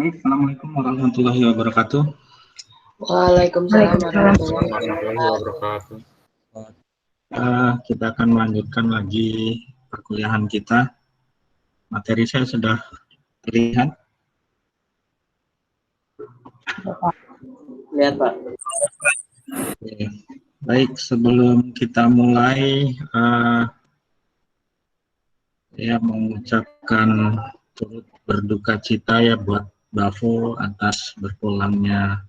Assalamualaikum warahmatullahi wabarakatuh. Waalaikumsalam warahmatullahi warahmatullahi wabarakatuh. wabarakatuh. Kita akan melanjutkan lagi perkuliahan kita. Materi saya sudah terlihat. Lihat, Pak. Oke. Baik, sebelum kita mulai, saya mengucapkan turut berduka cita ya buat Bafo atas berpulangnya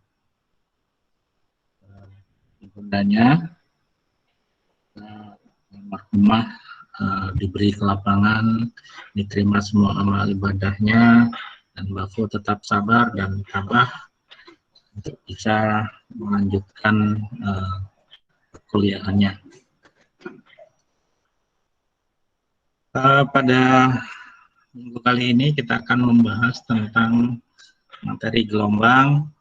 ibundanya. Almarhumah diberi kelapangan, diterima semua amal ibadahnya, dan Bafo tetap sabar dan tabah untuk bisa melanjutkan kuliahannya. Pada minggu kali ini kita akan membahas tentang materi gelombang.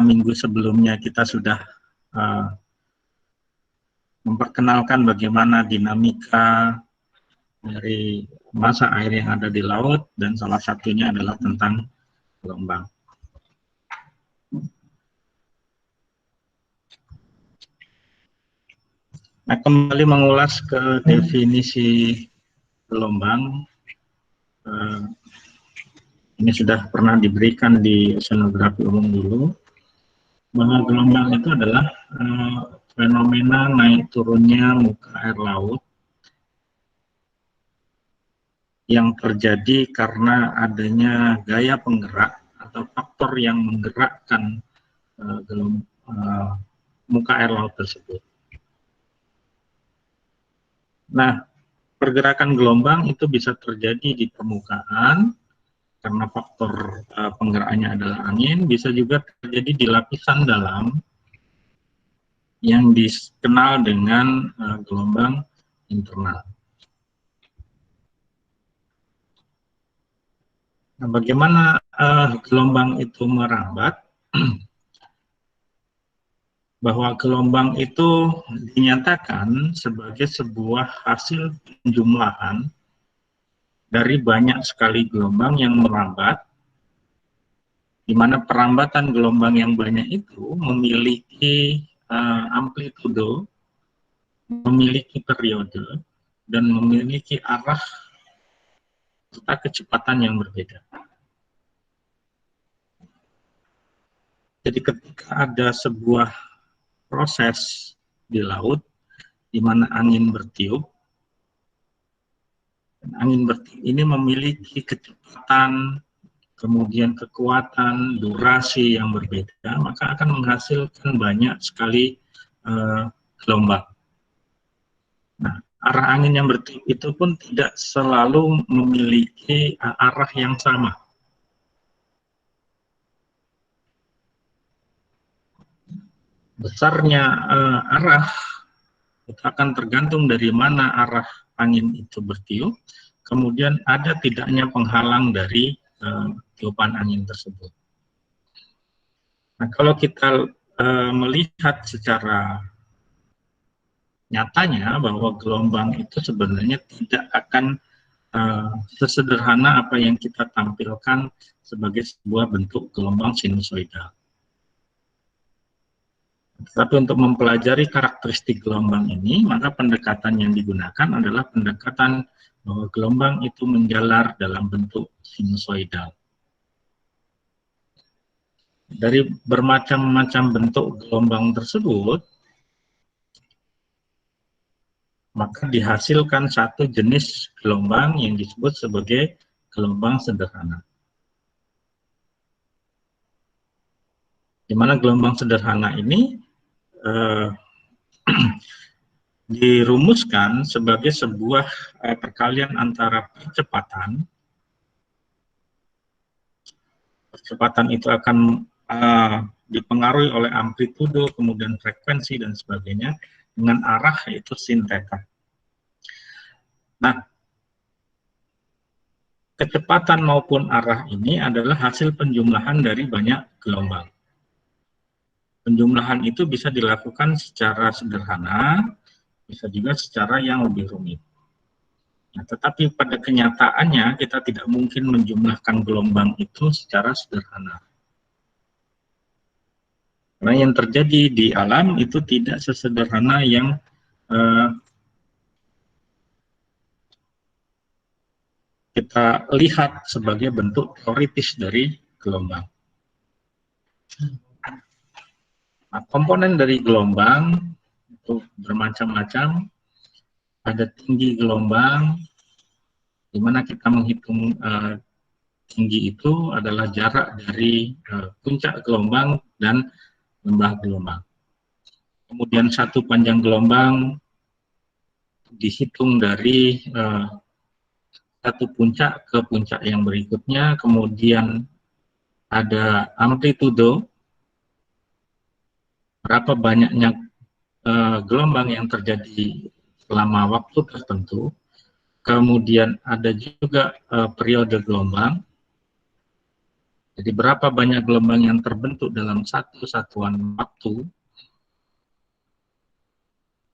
Minggu sebelumnya kita sudah memperkenalkan bagaimana dinamika dari massa air yang ada di laut, dan salah satunya adalah tentang gelombang. Nah, kembali mengulas ke definisi gelombang. Ini sudah pernah diberikan di oceanografi umum dulu, bahwa gelombang itu adalah fenomena naik turunnya muka air laut yang terjadi karena adanya gaya penggerak atau faktor yang menggerakkan muka air laut tersebut. Nah, pergerakan gelombang itu bisa terjadi di permukaan karena faktor penggeraknya adalah angin, bisa juga terjadi di lapisan dalam yang dikenal dengan gelombang internal. Nah, bagaimana gelombang itu merambat? Bahwa gelombang itu dinyatakan sebagai sebuah hasil penjumlahan dari banyak sekali gelombang yang merambat, di mana perambatan gelombang yang banyak itu memiliki amplitudo, memiliki periode, dan memiliki arah serta kecepatan yang berbeda. Jadi ketika ada sebuah proses di laut di mana angin bertiup, dan angin bertiup ini memiliki kecepatan, kemudian kekuatan, durasi yang berbeda, maka akan menghasilkan banyak sekali gelombang. Nah, arah angin yang bertiup itu pun tidak selalu memiliki arah yang sama. Besarnya arah itu akan tergantung dari mana arah angin itu bertiup, kemudian ada tidaknya penghalang dari tiupan angin tersebut. Nah, kalau kita melihat secara nyatanya bahwa gelombang itu sebenarnya tidak akan sesederhana apa yang kita tampilkan sebagai sebuah bentuk gelombang sinusoidal. Tapi untuk mempelajari karakteristik gelombang ini, maka pendekatan yang digunakan adalah pendekatan bahwa gelombang itu menjalar dalam bentuk sinusoidal. Dari bermacam-macam bentuk gelombang tersebut, maka dihasilkan satu jenis gelombang yang disebut sebagai gelombang sederhana. Di mana gelombang sederhana ini dirumuskan sebagai sebuah perkalian antara percepatan itu akan dipengaruhi oleh amplitudo, kemudian frekuensi dan sebagainya, dengan arah yaitu sin theta. Nah, kecepatan maupun arah ini adalah hasil penjumlahan dari banyak gelombang. Penjumlahan itu bisa dilakukan secara sederhana, bisa juga secara yang lebih rumit. Nah, tetapi pada kenyataannya kita tidak mungkin menjumlahkan gelombang itu secara sederhana. Karena yang terjadi di alam itu tidak sesederhana yang kita lihat sebagai bentuk teoritis dari gelombang. Nah, komponen dari gelombang itu bermacam-macam. Ada tinggi gelombang, di mana kita menghitung tinggi itu adalah jarak dari puncak gelombang dan lembah gelombang. Kemudian satu panjang gelombang dihitung dari satu puncak ke puncak yang berikutnya. Kemudian ada amplitudo, berapa banyaknya gelombang yang terjadi selama waktu tertentu. Kemudian ada juga periode gelombang. Jadi berapa banyak gelombang yang terbentuk dalam satu satuan waktu.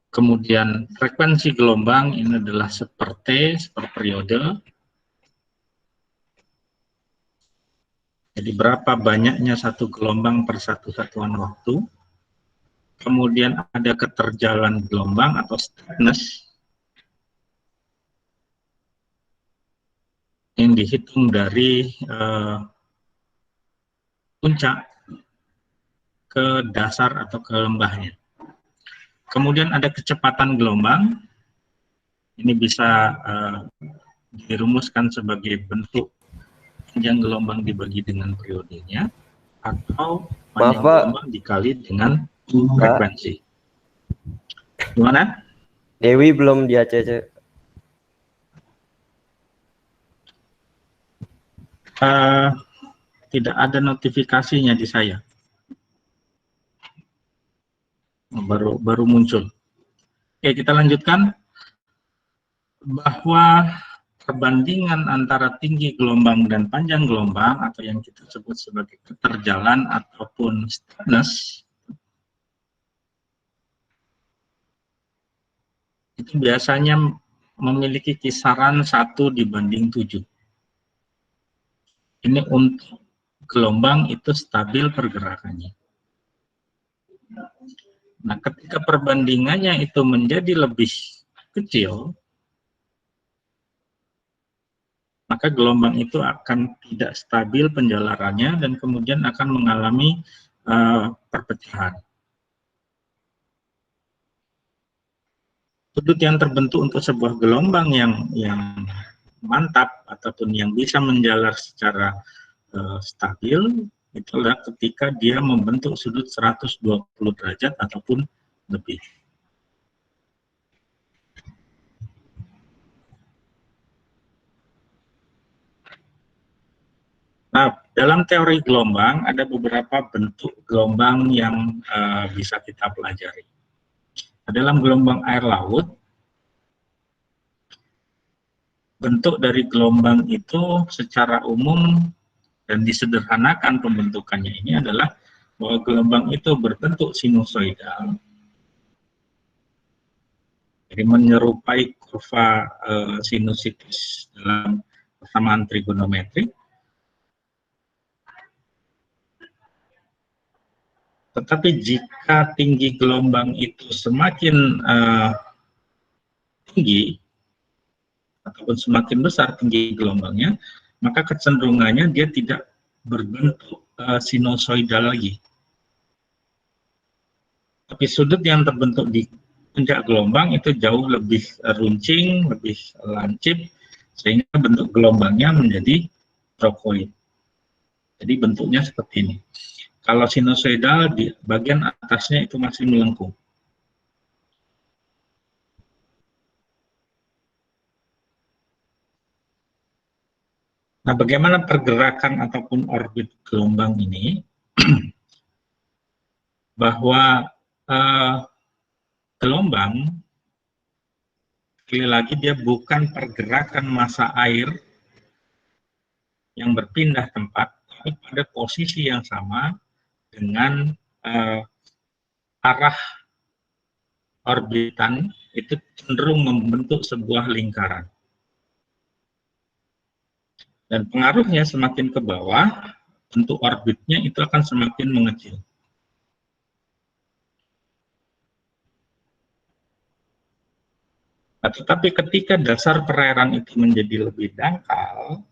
Kemudian frekuensi gelombang ini adalah per periode. Jadi berapa banyaknya satu gelombang per satu satuan waktu. Kemudian ada keterjalan gelombang atau steepness yang dihitung dari puncak ke dasar atau ke lembahnya. Kemudian ada kecepatan gelombang, ini bisa dirumuskan sebagai bentuk panjang gelombang dibagi dengan periodenya, atau panjang gelombang dikali dengan frekuensi. Gimana? Dewi belum di ACC. Tidak ada notifikasinya di saya. Baru muncul. Oke, kita lanjutkan. Bahwa perbandingan antara tinggi gelombang dan panjang gelombang, atau yang kita sebut sebagai keterjalan ataupun steepness, itu biasanya memiliki kisaran 1:7. Ini untuk gelombang itu stabil pergerakannya. Nah, ketika perbandingannya itu menjadi lebih kecil, maka gelombang itu akan tidak stabil penjalarannya dan kemudian akan mengalami perpecahan. Sudut yang terbentuk untuk sebuah gelombang yang mantap ataupun yang bisa menjalar secara stabil, itulah ketika dia membentuk sudut 120 derajat ataupun lebih. Nah, dalam teori gelombang ada beberapa bentuk gelombang yang bisa kita pelajari. Dalam gelombang air laut, bentuk dari gelombang itu secara umum dan disederhanakan pembentukannya ini adalah bahwa gelombang itu berbentuk sinusoidal. Jadi menyerupai kurva sinusitis dalam persamaan trigonometri. Tetapi jika tinggi gelombang itu semakin tinggi ataupun semakin besar tinggi gelombangnya, maka kecenderungannya dia tidak berbentuk sinusoidal lagi. Tapi sudut yang terbentuk di puncak gelombang itu jauh lebih runcing, lebih lancip, sehingga bentuk gelombangnya menjadi trokoid. Jadi bentuknya seperti ini. Kalau sinusoidal di bagian atasnya itu masih melengkung. Nah, bagaimana pergerakan ataupun orbit gelombang ini? Bahwa gelombang, sekali lagi dia bukan pergerakan massa air yang berpindah tempat, tapi pada posisi yang sama dengan arah orbitan itu cenderung membentuk sebuah lingkaran. Dan pengaruhnya semakin ke bawah, bentuk orbitnya itu akan semakin mengecil. Nah, tetapi ketika dasar perairan itu menjadi lebih dangkal,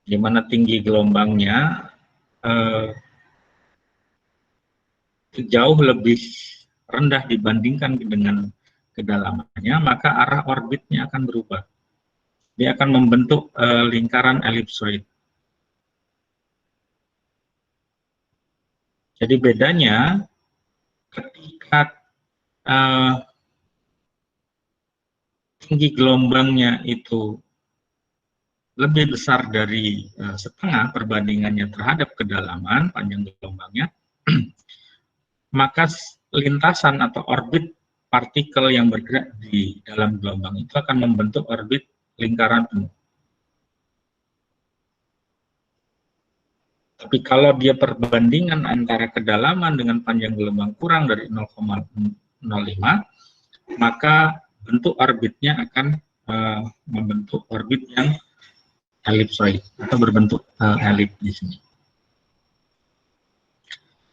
di mana tinggi gelombangnya jauh lebih rendah dibandingkan dengan kedalamannya, maka arah orbitnya akan berubah. Dia akan membentuk lingkaran elipsoid. Jadi bedanya ketika tinggi gelombangnya itu lebih besar dari setengah perbandingannya terhadap kedalaman panjang gelombangnya, maka lintasan atau orbit partikel yang bergerak di dalam gelombang itu akan membentuk orbit lingkaran penuh. Tapi kalau dia perbandingan antara kedalaman dengan panjang gelombang kurang dari 0,05, maka bentuk orbitnya akan membentuk orbit yang elipsoid atau berbentuk elip di sini.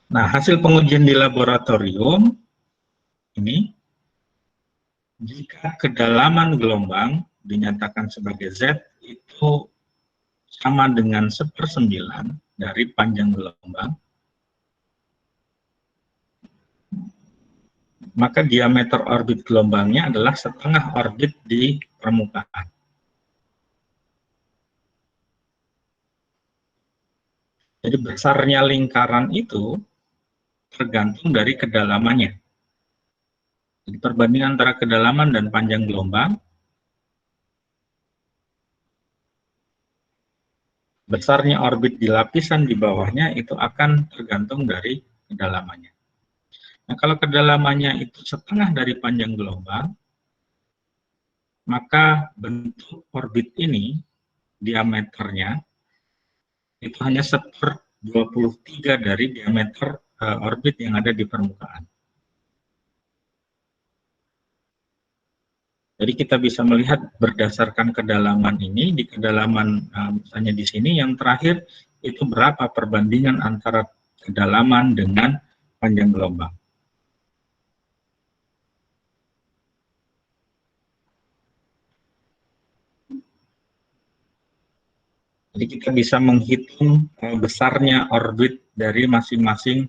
Nah, hasil pengujian di laboratorium ini, jika kedalaman gelombang dinyatakan sebagai Z itu sama dengan 1/9 dari panjang gelombang, maka diameter orbit gelombangnya adalah setengah orbit di permukaan. Jadi besarnya lingkaran itu tergantung dari kedalamannya. Jadi perbandingan antara kedalaman dan panjang gelombang, besarnya orbit di lapisan di bawahnya itu akan tergantung dari kedalamannya. Nah, kalau kedalamannya itu setengah dari panjang gelombang, maka bentuk orbit ini, diameternya, itu hanya 1/23 dari diameter orbit yang ada di permukaan. Jadi kita bisa melihat berdasarkan kedalaman ini, di kedalaman misalnya di sini, yang terakhir itu berapa perbandingan antara kedalaman dengan panjang gelombang. Jadi kita bisa menghitung besarnya orbit dari masing-masing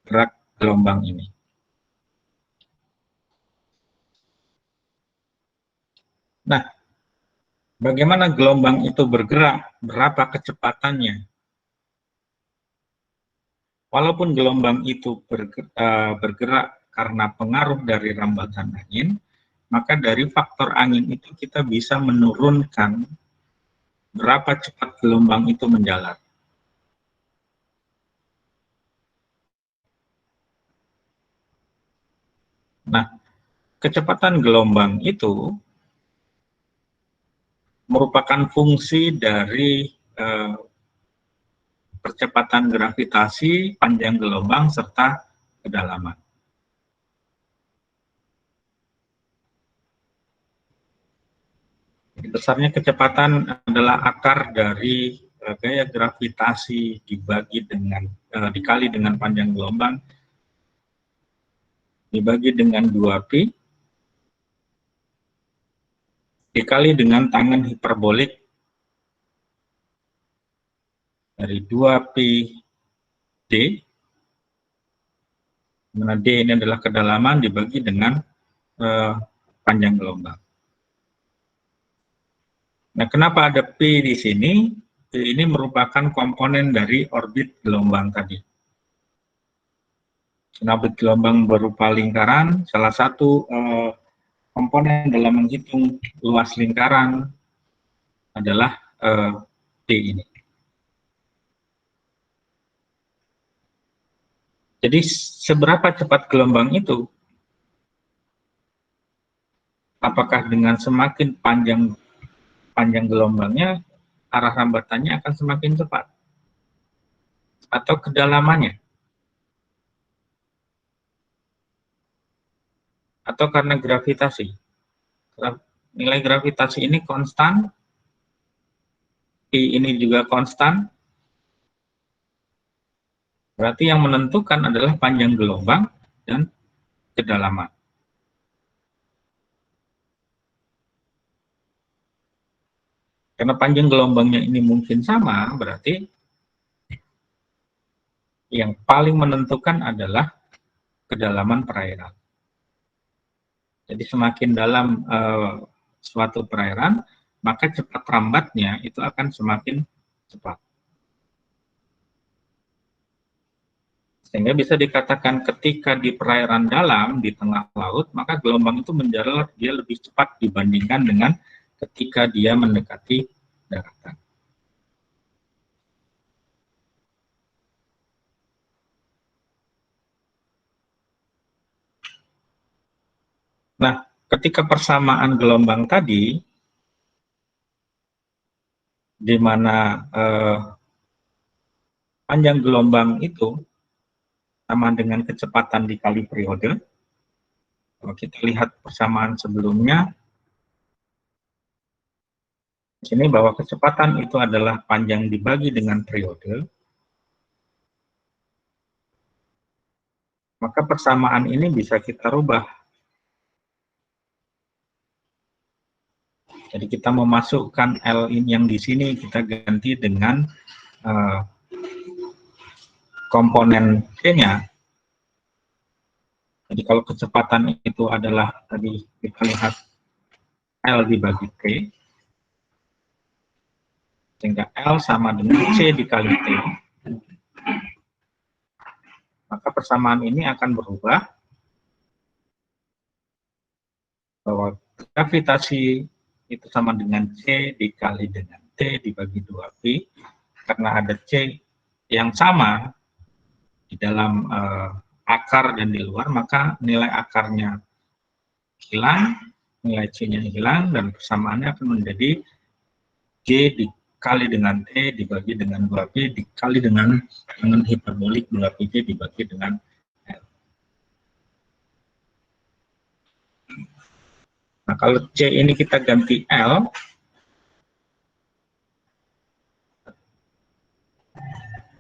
gerak gelombang ini. Nah, bagaimana gelombang itu bergerak, berapa kecepatannya? Walaupun gelombang itu bergerak karena pengaruh dari rambatan angin, maka dari faktor angin itu kita bisa menurunkan berapa cepat gelombang itu menjalar. Nah, kecepatan gelombang itu merupakan fungsi dari percepatan gravitasi, panjang gelombang, serta kedalaman. Jadi besarnya kecepatan adalah akar dari gaya gravitasi dikali dengan panjang gelombang dibagi dengan 2pi dikali dengan tangan hiperbolik dari 2pi d, mana d ini adalah kedalaman, dibagi dengan panjang gelombang. Nah, kenapa ada P di sini? P ini merupakan komponen dari orbit gelombang tadi. Orbit gelombang berupa lingkaran, salah satu komponen dalam menghitung luas lingkaran adalah P ini. Jadi seberapa cepat gelombang itu? Apakah dengan semakin panjang gelombangnya, arah rambatannya akan semakin cepat? Atau kedalamannya? Atau karena gravitasi? nilai gravitasi ini konstan, I ini juga konstan, berarti yang menentukan adalah panjang gelombang dan kedalaman. Karena panjang gelombangnya ini mungkin sama, berarti yang paling menentukan adalah kedalaman perairan. Jadi semakin dalam suatu perairan, maka cepat rambatnya itu akan semakin cepat. Sehingga bisa dikatakan ketika di perairan dalam, di tengah laut, maka gelombang itu menjalar dia lebih cepat dibandingkan dengan ketika dia mendekati daratan. Nah, ketika persamaan gelombang tadi, di mana panjang gelombang itu sama dengan kecepatan dikali periode. Kalau kita lihat persamaan sebelumnya, di sini bahwa kecepatan itu adalah panjang dibagi dengan periode, maka persamaan ini bisa kita rubah. Jadi kita memasukkan L ini yang di sini kita ganti dengan komponen C-nya. Jadi kalau kecepatan itu adalah tadi kita lihat L dibagi T, sehingga L sama dengan C dikali T. Maka persamaan ini akan berubah bahwa gravitasi itu sama dengan C dikali dengan T dibagi 2P, karena ada C yang sama di dalam akar dan di luar, maka nilai akarnya hilang, nilai C-nya hilang, dan persamaannya akan menjadi G dikali dengan T dibagi dengan 2P dikali dengan hiperbolik 2PJ dibagi dengan L. Nah, kalau C ini kita ganti L,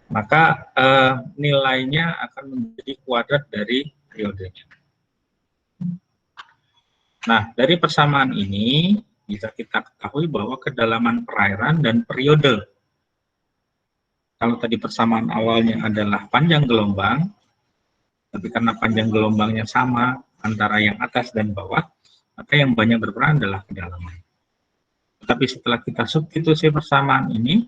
maka nilainya akan menjadi kuadrat dari periodenya. Nah, dari persamaan ini bisa kita ketahui bahwa kedalaman perairan dan periode. Kalau tadi persamaan awalnya adalah panjang gelombang, tapi karena panjang gelombangnya sama antara yang atas dan bawah, maka yang banyak berperan adalah kedalaman. Tapi setelah kita substitusi persamaan ini,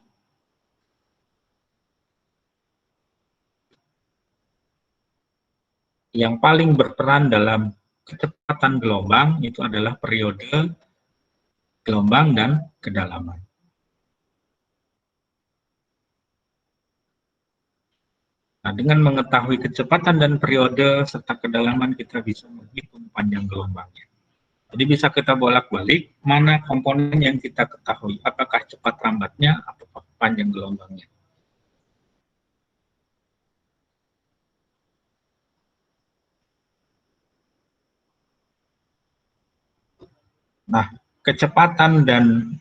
yang paling berperan dalam kecepatan gelombang itu adalah periode, gelombang, dan kedalaman. Nah, dengan mengetahui kecepatan dan periode serta kedalaman, kita bisa menghitung panjang gelombangnya. Jadi bisa kita bolak-balik mana komponen yang kita ketahui, apakah cepat rambatnya atau panjang gelombangnya. Nah, kecepatan dan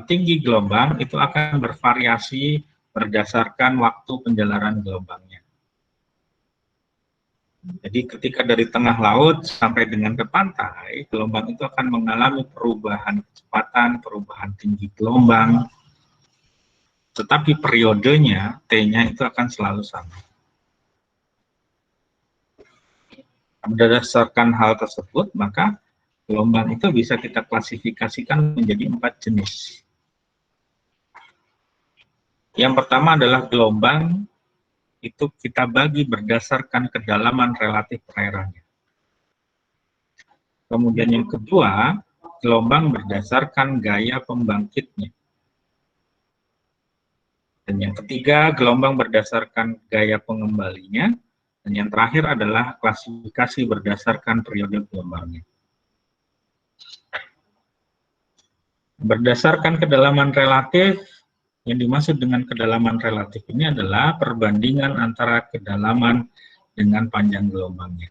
tinggi gelombang itu akan bervariasi berdasarkan waktu penjalaran gelombangnya. Jadi ketika dari tengah laut sampai dengan ke pantai, gelombang itu akan mengalami perubahan kecepatan, perubahan tinggi gelombang, tetapi periodenya, T-nya itu akan selalu sama. Berdasarkan hal tersebut, maka gelombang itu bisa kita klasifikasikan menjadi 4 jenis. Yang pertama adalah gelombang itu kita bagi berdasarkan kedalaman relatif perairannya. Kemudian yang kedua, gelombang berdasarkan gaya pembangkitnya. Dan yang ketiga, gelombang berdasarkan gaya pengembalinya. Dan yang terakhir adalah klasifikasi berdasarkan periode gelombangnya. Berdasarkan kedalaman relatif, yang dimaksud dengan kedalaman relatif ini adalah perbandingan antara kedalaman dengan panjang gelombangnya,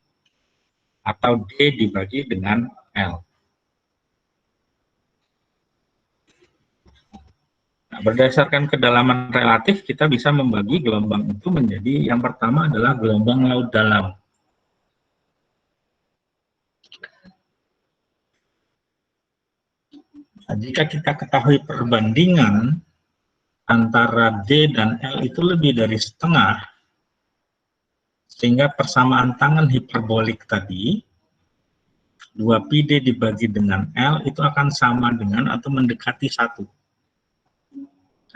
atau D dibagi dengan L. Nah, berdasarkan kedalaman relatif, kita bisa membagi gelombang itu menjadi yang pertama adalah gelombang laut dalam. Nah, jika kita ketahui perbandingan antara D dan L itu lebih dari setengah, sehingga persamaan tangan hiperbolik tadi, 2πd dibagi dengan L itu akan sama dengan atau mendekati 1.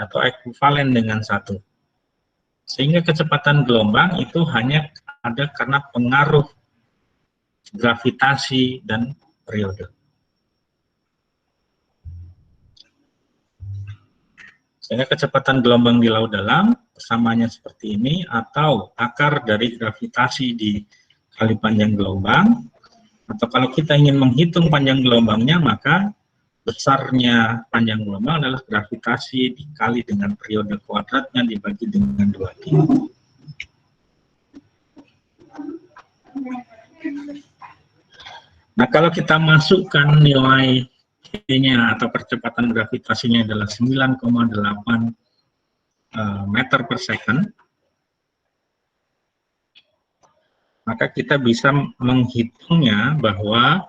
Atau ekuivalen dengan 1. Sehingga kecepatan gelombang itu hanya ada karena pengaruh gravitasi dan periode. Sehingga kecepatan gelombang di laut dalam persamanya seperti ini, atau akar dari gravitasi dikali panjang gelombang, atau kalau kita ingin menghitung panjang gelombangnya, maka besarnya panjang gelombang adalah gravitasi dikali dengan periode kuadratnya dibagi dengan 2π. Nah, kalau kita masukkan nilai T-nya atau percepatan gravitasinya adalah 9,8 meter per second, maka kita bisa menghitungnya bahwa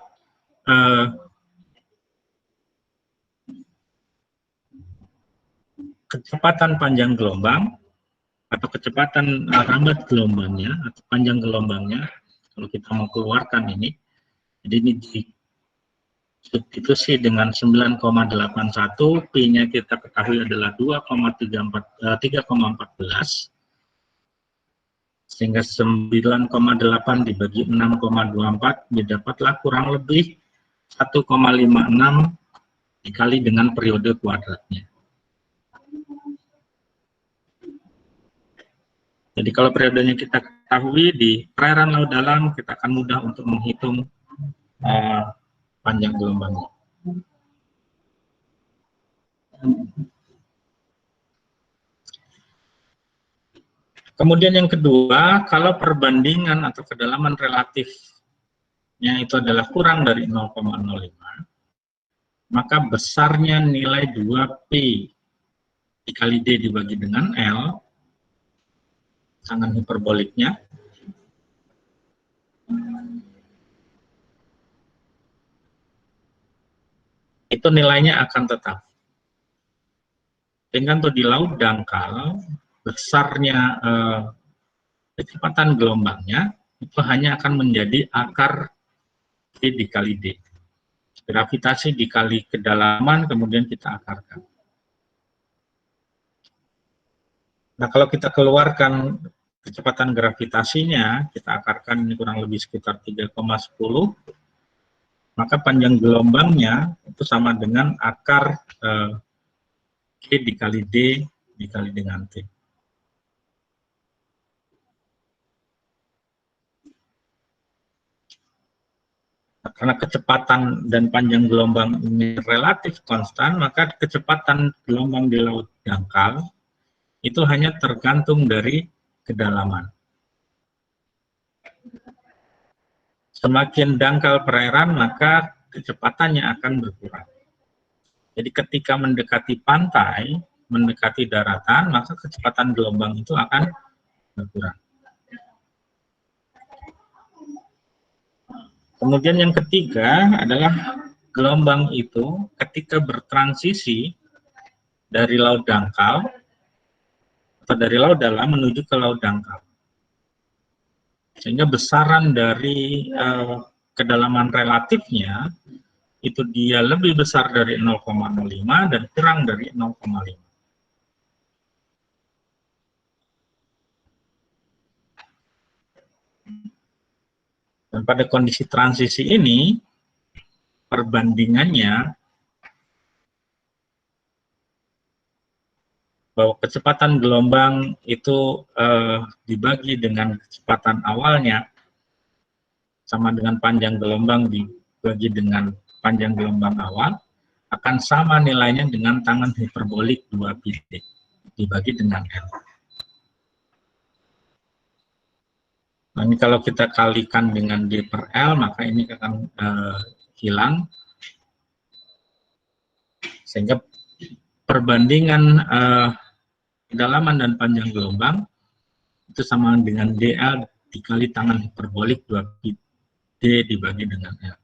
kecepatan panjang gelombang atau kecepatan rambat gelombangnya atau panjang gelombangnya, kalau kita mau keluarkan ini, jadi ini substitusi dengan 9,81, P-nya kita ketahui adalah 3,14, sehingga 9,8 dibagi 6,24 didapatlah kurang lebih 1,56 dikali dengan periode kuadratnya. Jadi kalau periodenya kita ketahui di perairan laut dalam, kita akan mudah untuk menghitung panjang gelombangnya. Kemudian yang kedua, kalau perbandingan atau kedalaman relatifnya itu adalah kurang dari 0,05, maka besarnya nilai 2P dikali D dibagi dengan L, tangan hiperboliknya, itu nilainya akan tetap. Sehingga untuk di laut dangkal, besarnya kecepatan gelombangnya itu hanya akan menjadi akar P dikali D. Gravitasi dikali kedalaman, kemudian kita akarkan. Nah, kalau kita keluarkan kecepatan gravitasinya, kita akarkan ini kurang lebih sekitar 3,10, maka panjang gelombangnya itu sama dengan akar K dikali D dikali dengan T. Karena kecepatan dan panjang gelombang ini relatif konstan, maka kecepatan gelombang di laut dangkal itu hanya tergantung dari kedalaman. Semakin dangkal perairan, maka kecepatannya akan berkurang. Jadi ketika mendekati pantai, mendekati daratan, maka kecepatan gelombang itu akan berkurang. Kemudian yang ketiga adalah gelombang itu ketika bertransisi dari laut dangkal atau dari laut dalam menuju ke laut dangkal. Sehingga besaran dari kedalaman relatifnya itu dia lebih besar dari 0,05 dan kurang dari 0,5. Dan pada kondisi transisi ini, perbandingannya bahwa kecepatan gelombang itu dibagi dengan kecepatan awalnya sama dengan panjang gelombang dibagi dengan panjang gelombang awal, akan sama nilainya dengan tangan hiperbolik 2πd dibagi dengan L. Nah, ini kalau kita kalikan dengan D per L, maka ini akan hilang. Sehingga perbandingan kedalaman dan panjang gelombang itu sama dengan dA dikali tangan hiperbolik 2pi D dibagi dengan L.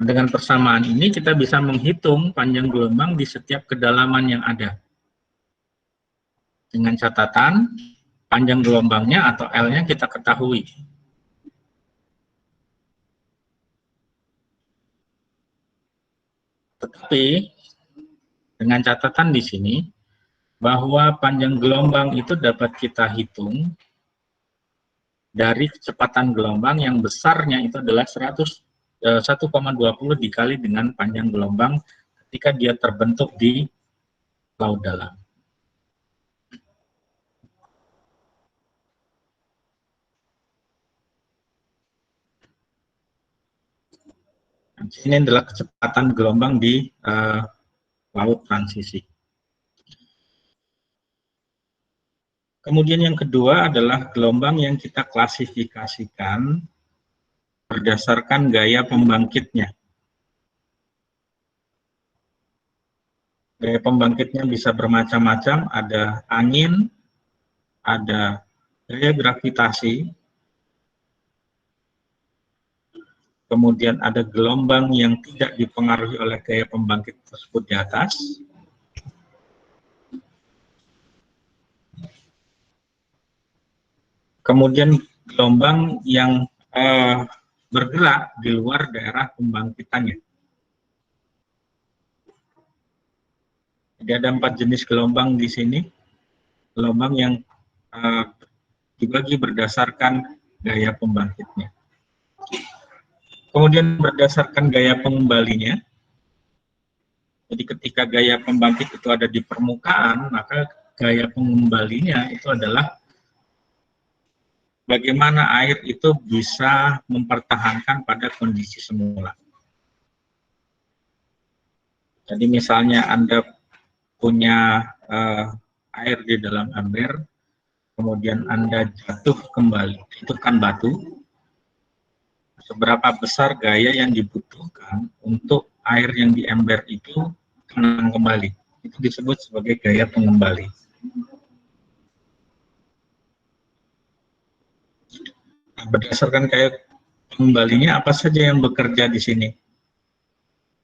Dengan persamaan ini kita bisa menghitung panjang gelombang di setiap kedalaman yang ada. Dengan catatan panjang gelombangnya atau L-nya kita ketahui. Tetapi dengan catatan di sini bahwa panjang gelombang itu dapat kita hitung dari kecepatan gelombang yang besarnya itu adalah 1,20 dikali dengan panjang gelombang ketika dia terbentuk di laut dalam. Ini adalah kecepatan gelombang di laut transisi. Kemudian yang kedua adalah gelombang yang kita klasifikasikan berdasarkan gaya pembangkitnya. Gaya pembangkitnya bisa bermacam-macam, ada angin, ada gaya gravitasi, kemudian ada gelombang yang tidak dipengaruhi oleh gaya pembangkit tersebut di atas, kemudian gelombang yang bergerak di luar daerah pembangkitannya. Jadi ada 4 jenis gelombang di sini. Gelombang yang dibagi berdasarkan gaya pembangkitnya. Kemudian berdasarkan gaya pengembalinya. Jadi ketika gaya pembangkit itu ada di permukaan, maka gaya pengembalinya itu adalah bagaimana air itu bisa mempertahankan pada kondisi semula. Jadi misalnya Anda punya air di dalam ember, kemudian Anda jatuh kembali, itu kan batu, seberapa besar gaya yang dibutuhkan untuk air yang di ember itu tenang kembali. Itu disebut sebagai gaya pengembali. Berdasarkan gaya pengembalinya, apa saja yang bekerja di sini?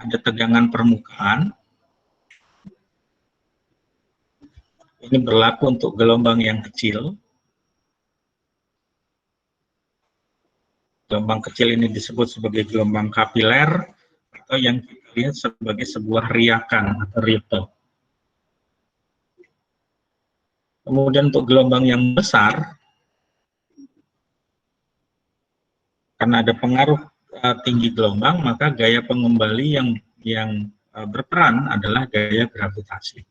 Ada tegangan permukaan. Ini berlaku untuk gelombang yang kecil. Gelombang kecil ini disebut sebagai gelombang kapiler, atau yang kita lihat sebagai sebuah riakan atau ripple. Kemudian untuk gelombang yang besar, karena ada pengaruh tinggi gelombang, maka gaya pengembali yang berperan adalah gaya gravitasi.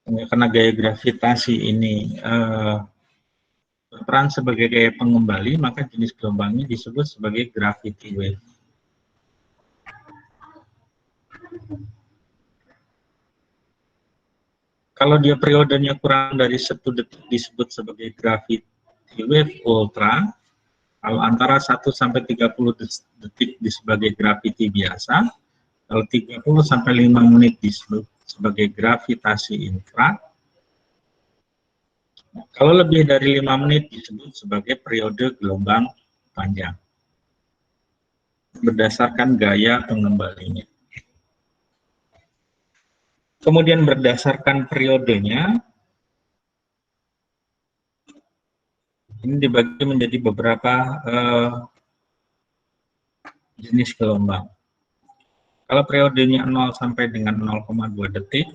Karena gaya gravitasi ini berperan sebagai gaya pengembali, maka jenis gelombangnya disebut sebagai gravity wave. Kalau dia periodenya kurang dari 1 detik disebut sebagai gravity wave ultra. Kalau antara 1 sampai 30 detik sebagai gravity biasa, kalau 30 sampai 5 menit disebut sebagai gravitasi infra. Kalau lebih dari 5 menit disebut sebagai periode gelombang panjang. Berdasarkan gaya pengembalinya. Kemudian berdasarkan periodenya, ini dibagi menjadi beberapa jenis gelombang. Kalau periodenya 0 sampai dengan 0,2 detik,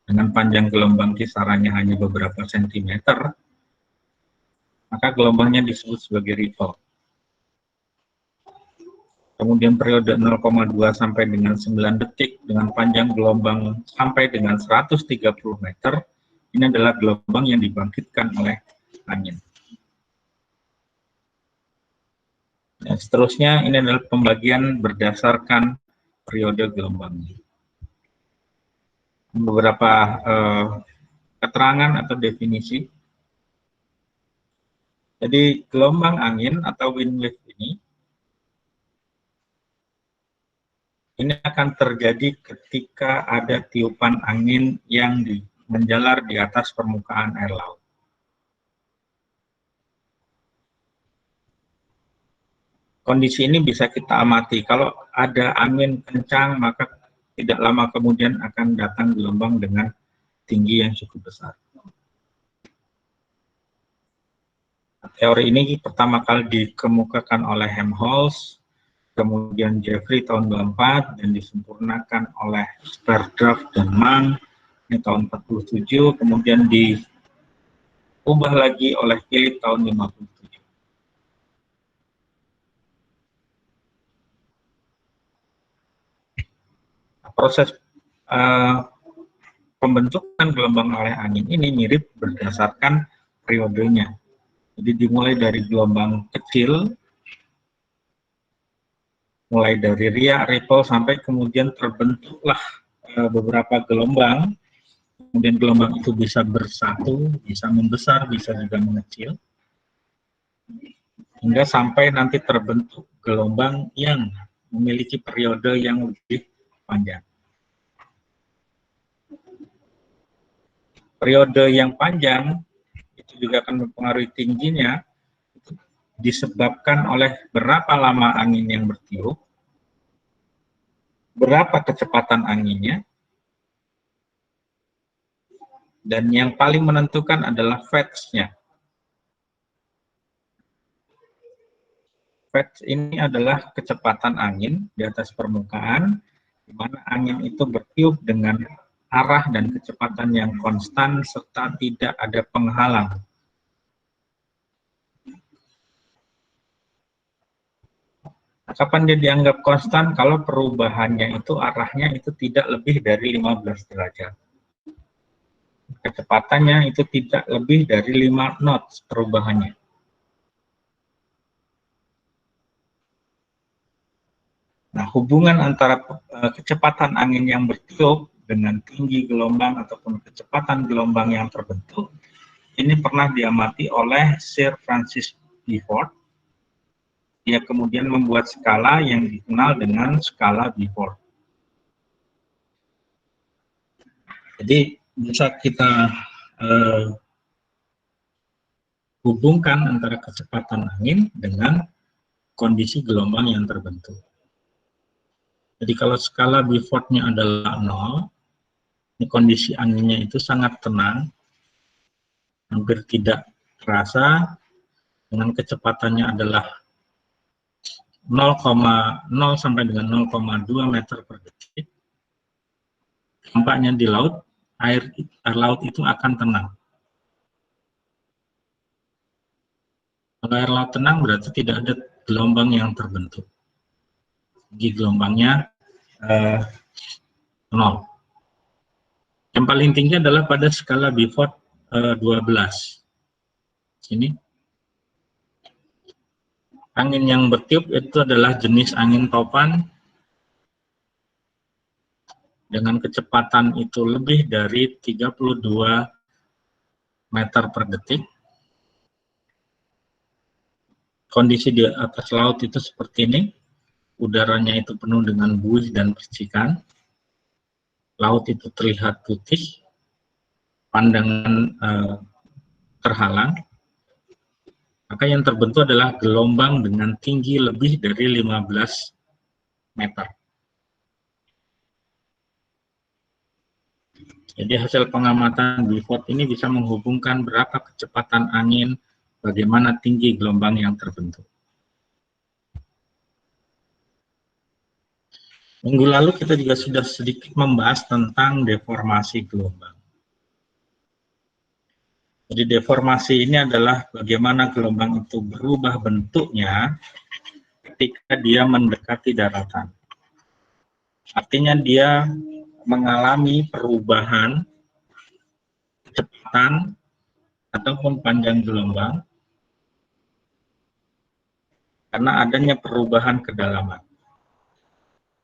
dengan panjang gelombang kisarannya hanya beberapa sentimeter, maka gelombangnya disebut sebagai ripple. Kemudian periode 0,2 sampai dengan 9 detik, dengan panjang gelombang sampai dengan 130 meter, ini adalah gelombang yang dibangkitkan oleh angin. Dan seterusnya, ini adalah pembagian berdasarkan periode gelombang. Beberapa keterangan atau definisi. Jadi gelombang angin atau wind wave ini Ini akan terjadi ketika ada tiupan angin yang menjalar di atas permukaan air laut. Kondisi ini bisa kita amati. Kalau ada angin kencang, maka tidak lama kemudian akan datang gelombang dengan tinggi yang cukup besar. Teori ini pertama kali dikemukakan oleh Helmholtz, kemudian Jeffrey tahun 24 dan disempurnakan oleh Sverdrup dan Mann ini tahun 47, kemudian diubah lagi oleh Philip tahun 57. Proses pembentukan gelombang oleh angin ini mirip berdasarkan periodenya. Jadi dimulai dari gelombang kecil, mulai dari riak, ripple, sampai kemudian terbentuklah beberapa gelombang. Kemudian gelombang itu bisa bersatu, bisa membesar, bisa juga mengecil. Hingga sampai nanti terbentuk gelombang yang memiliki periode yang lebih panjang. Periode yang panjang itu juga akan mempengaruhi tingginya, disebabkan oleh berapa lama angin yang bertiup, berapa kecepatan anginnya, dan yang paling menentukan adalah phase-nya. Phase ini adalah kecepatan angin di atas permukaan, di mana angin itu bertiup dengan arah dan kecepatan yang konstan serta tidak ada penghalang. Kapan dia dianggap konstan? Kalau perubahannya itu arahnya itu tidak lebih dari 15 derajat. Kecepatannya itu tidak lebih dari 5 knots perubahannya. Nah, hubungan antara kecepatan angin yang bertiup dengan tinggi gelombang ataupun kecepatan gelombang yang terbentuk, ini pernah diamati oleh Sir Francis Beaufort. Dia kemudian membuat skala yang dikenal dengan skala Beaufort. Jadi bisa kita hubungkan antara kecepatan angin dengan kondisi gelombang yang terbentuk. Jadi kalau skala Beaufort-nya adalah 0, ini kondisi anginnya itu sangat tenang, hampir tidak terasa, dengan kecepatannya adalah 0,0 sampai dengan 0,2 meter per detik. Dampaknya di laut, air laut itu akan tenang. Kalau air laut tenang berarti tidak ada gelombang yang terbentuk. Jadi gelombangnya 0. Yang paling tinggi adalah pada skala Beaufort 12. Sini. Angin yang bertiup itu adalah jenis angin topan dengan kecepatan itu lebih dari 32 meter per detik. Kondisi di atas laut itu seperti ini, udaranya itu penuh dengan buih dan percikan, laut itu terlihat putih, pandangan terhalang, maka yang terbentuk adalah gelombang dengan tinggi lebih dari 15 meter. Jadi hasil pengamatan Beaufort ini bisa menghubungkan berapa kecepatan angin, bagaimana tinggi gelombang yang terbentuk. Minggu lalu kita juga sudah sedikit membahas tentang deformasi gelombang. Jadi deformasi ini adalah bagaimana gelombang itu berubah bentuknya ketika dia mendekati daratan. Artinya dia mengalami perubahan kecepatan ataupun panjang gelombang karena adanya perubahan kedalaman.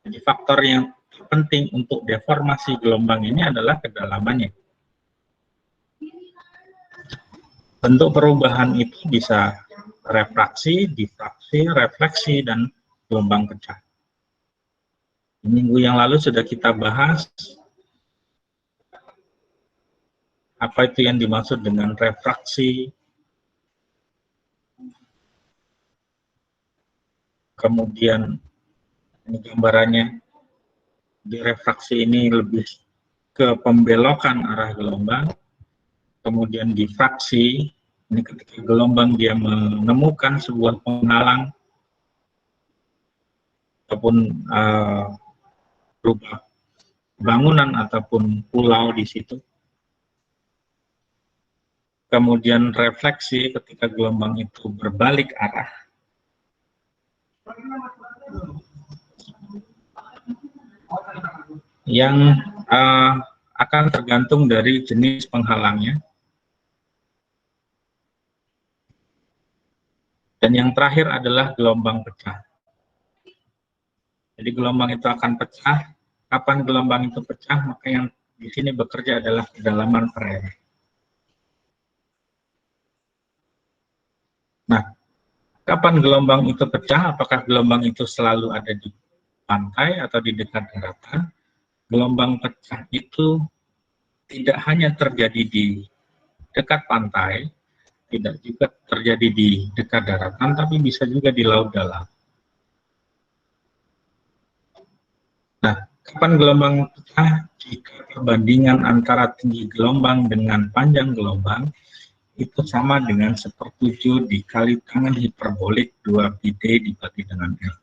Jadi faktor yang penting untuk deformasi gelombang ini adalah kedalamannya. Bentuk perubahan itu bisa refraksi, difraksi, refleksi, dan gelombang pecah. Minggu yang lalu sudah kita bahas apa itu yang dimaksud dengan refraksi, kemudian ini gambarannya, di refraksi ini lebih ke pembelokan arah gelombang, kemudian difraksi, ini ketika gelombang dia menemukan sebuah penghalang ataupun berupa bangunan ataupun pulau di situ. Kemudian refleksi ketika gelombang itu berbalik arah. Yang akan tergantung dari jenis penghalangnya. Dan yang terakhir adalah gelombang pecah. Jadi gelombang itu akan pecah. Kapan gelombang itu pecah, maka yang di sini bekerja adalah kedalaman perairan. Nah, kapan gelombang itu pecah? Apakah gelombang itu selalu ada di pantai atau di dekat daratan? Gelombang pecah itu tidak hanya terjadi di dekat pantai, tidak juga terjadi di dekat daratan, tapi bisa juga di laut dalam. Nah, kapan gelombang pecah? Jika perbandingan antara tinggi gelombang dengan panjang gelombang itu sama dengan 1/7 dikali tangan hiperbolik 2πd dibagi dengan L.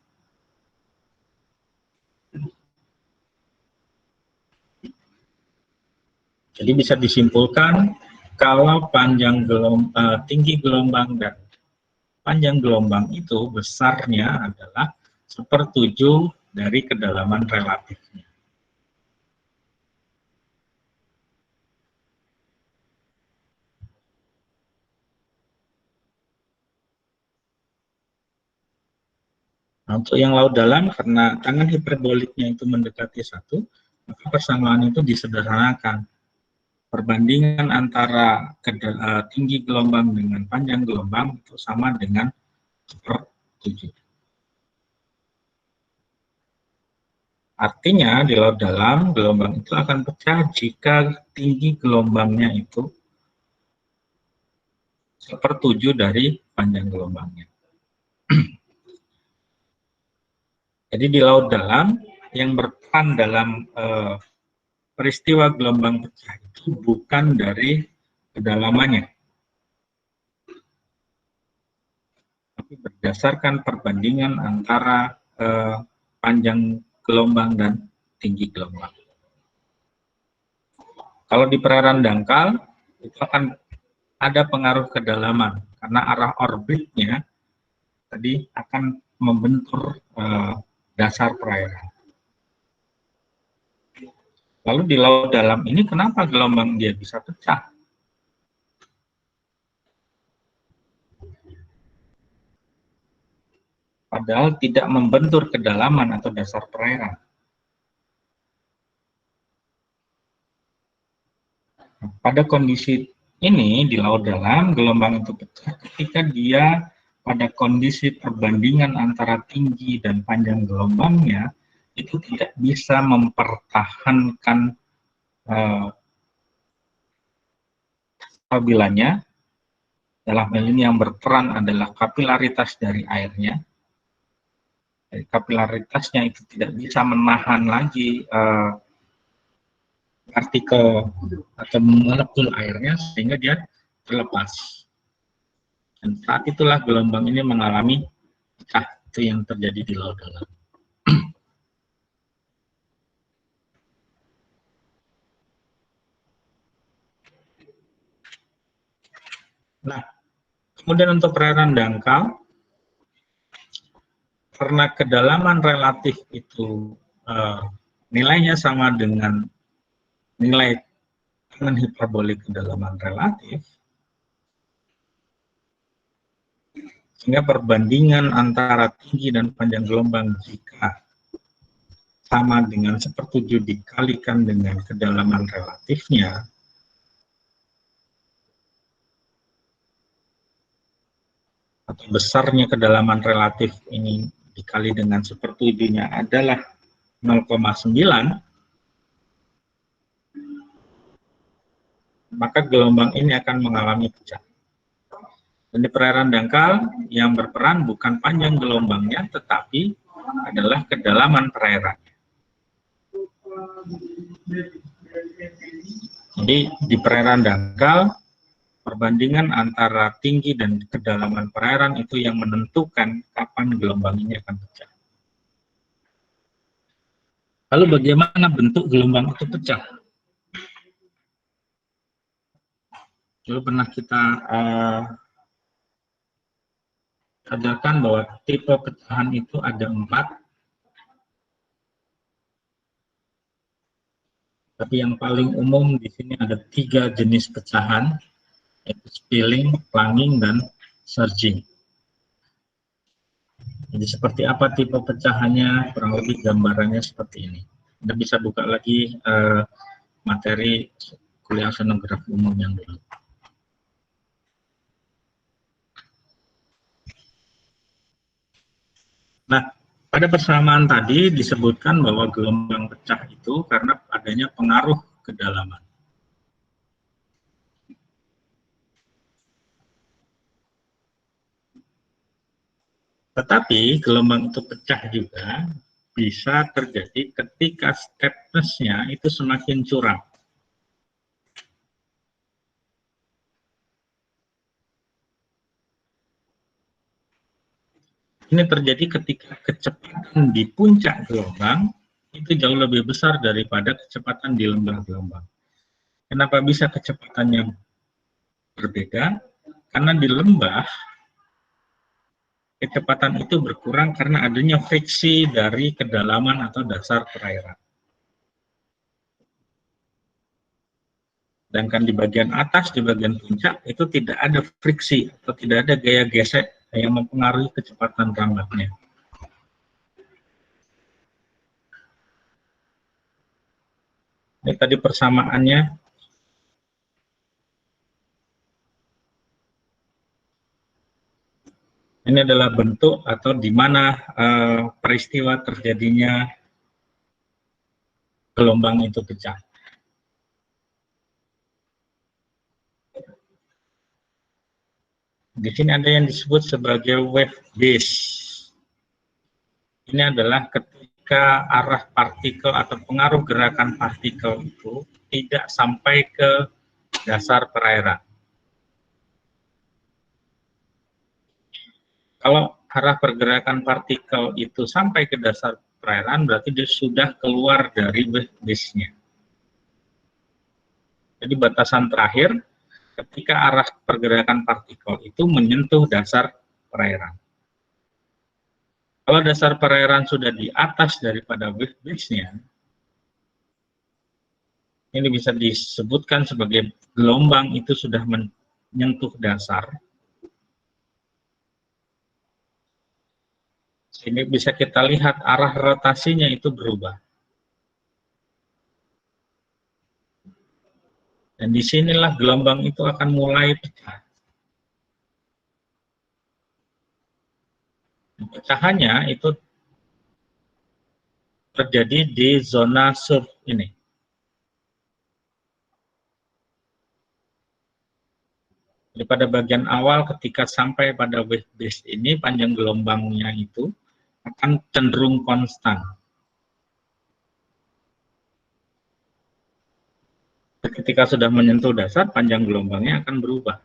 Jadi bisa disimpulkan kalau tinggi gelombang dan panjang gelombang itu besarnya adalah 1/7 dari kedalaman relatifnya. Nah, untuk yang laut dalam, karena tangan hiperboliknya itu mendekati 1, maka persamaan itu disederhanakan. Perbandingan antara tinggi gelombang dengan panjang gelombang itu sama dengan 1/7. Artinya di laut dalam gelombang itu akan pecah jika tinggi gelombangnya itu 1/7 dari panjang gelombangnya. Jadi di laut dalam yang berperan dalam peristiwa gelombang pecah itu bukan dari kedalamannya, tapi berdasarkan perbandingan antara panjang gelombang dan tinggi gelombang. Kalau di perairan dangkal itu akan ada pengaruh kedalaman karena arah orbitnya tadi akan membentur dasar perairan. Lalu di laut dalam ini kenapa gelombang dia bisa pecah? Padahal tidak membentur kedalaman atau dasar perairan. Pada kondisi ini di laut dalam gelombang itu pecah ketika dia pada kondisi perbandingan antara tinggi dan panjang gelombangnya itu tidak bisa mempertahankan stabilannya. Dalam hal ini yang berperan adalah kapilaritas dari airnya. Jadi kapilaritasnya itu tidak bisa menahan lagi partikel atau molekul airnya sehingga dia terlepas. Dan saat itulah gelombang ini mengalami pecah, itu yang terjadi di laut dalam. Nah, kemudian untuk perairan dangkal, karena kedalaman relatif itu nilainya sama dengan nilai tangan hiperbolik kedalaman relatif, sehingga perbandingan antara tinggi dan panjang gelombang jika sama dengan 1/7 dikalikan dengan kedalaman relatifnya, atau besarnya kedalaman relatif ini dikali dengan 1/7-nya adalah 0,9, maka gelombang ini akan mengalami pecah. Dan di perairan dangkal yang berperan bukan panjang gelombangnya, tetapi adalah kedalaman perairan. Jadi di perairan dangkal, perbandingan antara tinggi dan kedalaman perairan itu yang menentukan kapan gelombang ini akan pecah. Lalu bagaimana bentuk gelombang itu pecah? Dulu pernah kita sadarkan bahwa tipe pecahan itu ada 4. Tapi yang paling umum di sini ada 3 jenis pecahan, yaitu spilling, plunging, dan surging. Jadi seperti apa tipe pecahannya, kurang lebih gambarannya seperti ini. Anda bisa buka lagi materi kuliah oceanografi umum yang dulu. Nah, pada persamaan tadi disebutkan bahwa gelombang pecah itu karena adanya pengaruh kedalaman. Tetapi gelombang itu pecah juga bisa terjadi ketika steepness-nya itu semakin curam. Ini terjadi ketika kecepatan di puncak gelombang itu jauh lebih besar daripada kecepatan di lembah gelombang. Kenapa bisa kecepatannya berbeda? Karena di lembah kecepatan itu berkurang karena adanya friksi dari kedalaman atau dasar perairan. Sedangkan di bagian atas, di bagian puncak, itu tidak ada friksi atau tidak ada gaya gesek yang mempengaruhi kecepatan rambatnya. Ini tadi persamaannya. Ini adalah bentuk atau di mana peristiwa terjadinya gelombang itu pecah. Di sini ada yang disebut sebagai wave base. Ini adalah ketika arah partikel atau pengaruh gerakan partikel itu tidak sampai ke dasar perairan. Kalau arah pergerakan partikel itu sampai ke dasar perairan, berarti dia sudah keluar dari wave base-nya. Jadi batasan terakhir ketika arah pergerakan partikel itu menyentuh dasar perairan. Kalau dasar perairan sudah di atas daripada wave base-nya, ini bisa disebutkan sebagai gelombang itu sudah menyentuh dasar. Ini bisa kita lihat arah rotasinya itu berubah. Dan disinilah gelombang itu akan mulai pecah. Pecahannya itu terjadi di zona surf ini. Jadi pada bagian awal ketika sampai pada wave base ini, panjang gelombangnya itu akan cenderung konstan. Ketika sudah menyentuh dasar, panjang gelombangnya akan berubah.